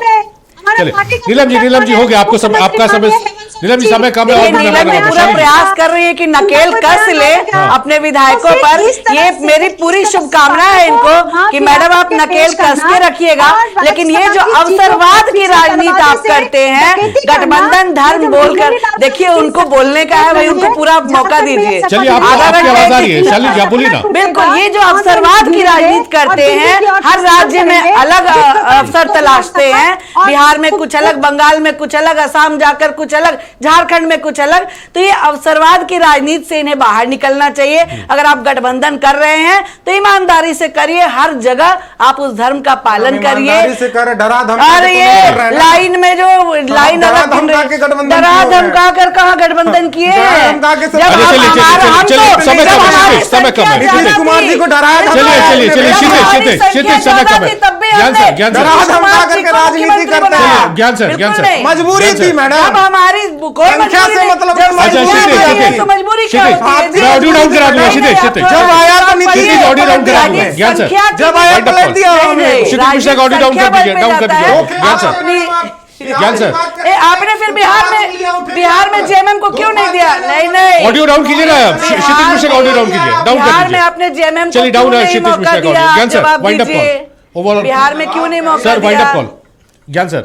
चलिए। नीलम जी हो गया आपको समय, आपका समय नीलम जी समय कम है। देखिए, नीलम जी पूरा प्रयास कर रही है कि नकेल कस ले अपने विधायकों पर। ये मेरी पूरी शुभकामना है इनको कि मैडम आप नकेल कस के रखिएगा, लेकिन ये जो अवसरवाद की राजनीति आप करते हैं, गठबंधन धर्म बोलकर, देखिए उनको बोलने का है भाई, उनको पूरा मौका दीजिए। चलिए आपकी आवाज आ रही है शाली जी, आप बोलिए ना। बिल्कुल, ये जो अवसरवाद की राजनीति करते हैं, हर राज्य में अलग अवसर तलाशते हैं। बिहार में कुछ अलग, बंगाल में कुछ अलग, असम जाकर कुछ अलग, झारखंड में कुछ अलग। तो ये अवसरवाद की राजनीति से इन्हें बाहर निकलना चाहिए। अगर आप गठबंधन कर रहे हैं तो ईमानदारी से करिए, हर जगह आप उस धर्म का पालन करिए। अरे ये लाइन में जो लाइन डरा धमका कर कहाँ गठबंधन किए हैं? समय कम है। नीतीश कुमार जी को डराया, चलिए क्षितिज समय कम है। राजनीति करते हैं। ज्ञान सर मजबूरी थी मैडम, जब हमारी कोई संख्या से मतलब जब अच्छा, मजबूरी क्षितिज, है, तो मजबूरी क्या होती है? मैं ऑडियो डाउन करा दूंगा। क्षितिज जब आया तो क्षितिज ऑडियो डाउन करा दूंगा। ज्ञान सर जब आया तो ले दिया हमने। क्षितिज मिश्रा का ऑडियो डाउन कर दीजिए, डाउन कर दीजिए। ज्ञान सर आपने फिर बिहार में जेएमएम को क्यों नहीं दिया? नहीं ऑडियो डाउन कीजिए ना। क्षितिज मिश्रा का ऑडियो डाउन कीजिए, डाउन कर बिहार में दीजिए। आपने जेएमएम चलिए डाउन है क्षितिज मिश्रा का ऑडियो। ज्ञान सर जवाब वाइंड अप दीजिए। कॉल ओवरऑल बिहार में क्यों नहीं मौका सर वाइंड अप दिया? कॉल। ज्ञान सर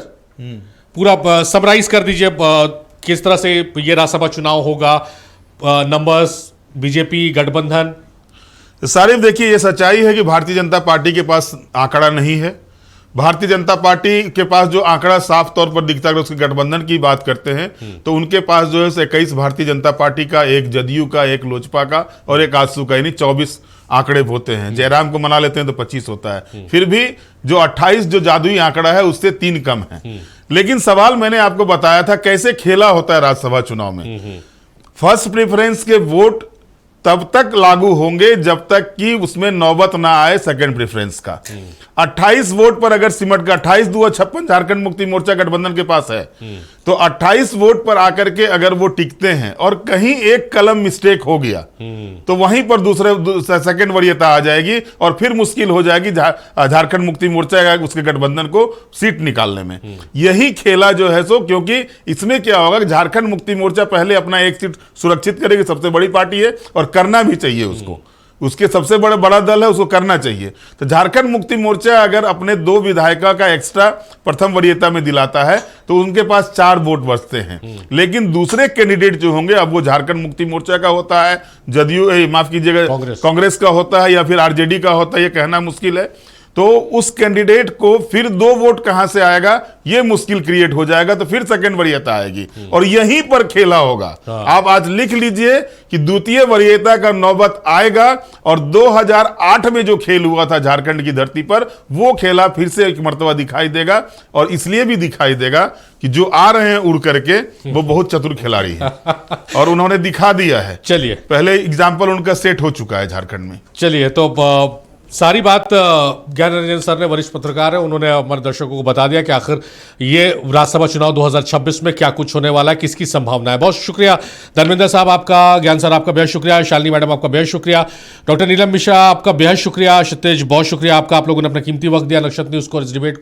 पूरा समराइज कर दीजिए किस तरह से ये राज्यसभा चुनाव होगा, नंबर्स, बीजेपी गठबंधन। सारिफ देखिए, ये सच्चाई है कि भारतीय जनता पार्टी के पास आंकड़ा नहीं है। भारतीय जनता पार्टी के पास जो आंकड़ा साफ तौर पर दिखता है, उसके गठबंधन की बात करते हैं तो उनके पास जो है 21 भारतीय जनता पार्टी का, एक जदयू का, एक लोजपा का और एक आजसू का, यानी 24 आंकड़े होते हैं। जयराम को मना लेते हैं तो 25 होता है। फिर भी जो 28 जो जादुई आंकड़ा है उससे 3 कम है। लेकिन सवाल मैंने आपको बताया था कैसे खेला होता है राज्यसभा चुनाव में। फर्स्ट प्रेफरेंस के वोट तब तक लागू होंगे जब तक कि उसमें नौबत ना आए सेकंड प्रेफरेंस का। 28 वोट पर अगर सिमट का 28-2-56 झारखंड मुक्ति मोर्चा गठबंधन के पास है, तो 28 वोट पर आकर के अगर वो टिकते हैं और कहीं एक कलम मिस्टेक हो गया तो वहीं पर सेकंड वरीयता आ जाएगी और फिर मुश्किल हो जाएगी झारखंड मुक्ति मोर्चा या उसके गठबंधन को सीट निकालने में। यही खेला जो है सो, क्योंकि इसमें क्या होगा कि झारखंड मुक्ति मोर्चा पहले अपना एक सीट सुरक्षित करेगी, सबसे बड़ी पार्टी है और करना भी चाहिए उसको, उसके सबसे बड़ा दल है, उसको करना चाहिए। तो झारखंड मुक्ति मोर्चा अगर अपने 2 विधायकों का एक्स्ट्रा प्रथम वरीयता में दिलाता है तो उनके पास 4 वोट बचते हैं। लेकिन दूसरे कैंडिडेट जो होंगे, अब वो झारखंड मुक्ति मोर्चा का होता है, जदयू माफ कीजिएगा कांग्रेस का होता है या फिर आरजेडी का होता है, ये कहना मुश्किल है। तो उस कैंडिडेट को फिर 2 वोट कहां से आएगा, ये मुश्किल क्रिएट हो जाएगा। तो फिर सेकंड वरीयता आएगी और यहीं पर खेला होगा। आप आज लिख लीजिए कि द्वितीय वरीयता का नौबत आएगा और 2008 में जो खेल हुआ था झारखंड की धरती पर, वो खेला फिर से एक मर्तबा दिखाई देगा। और इसलिए भी दिखाई देगा कि जो आ रहे हैं उड़ करके वो बहुत चतुर खिलाड़ी है और उन्होंने दिखा दिया है। चलिए पहले एग्जाम्पल उनका सेट हो चुका है झारखंड में। चलिए तो सारी बात ज्ञान रंजन सर ने, वरिष्ठ पत्रकार है, उन्होंने हमारे दर्शकों को बता दिया कि आखिर ये राज्यसभा चुनाव 2026 में क्या कुछ होने वाला है, किसकी संभावना है। बहुत शुक्रिया धर्मेंद्र साहब आपका, ज्ञान सर आपका बेहद शुक्रिया, शालिनी मैडम आपका बेहद शुक्रिया, डॉक्टर नीलम मिश्रा आपका बेहद शुक्रिया, क्षितिज बहुत शुक्रिया आपका, आप लोगों ने अपना कीमती वक्त दिया नक्षत्र न्यूज को, इस डिबेट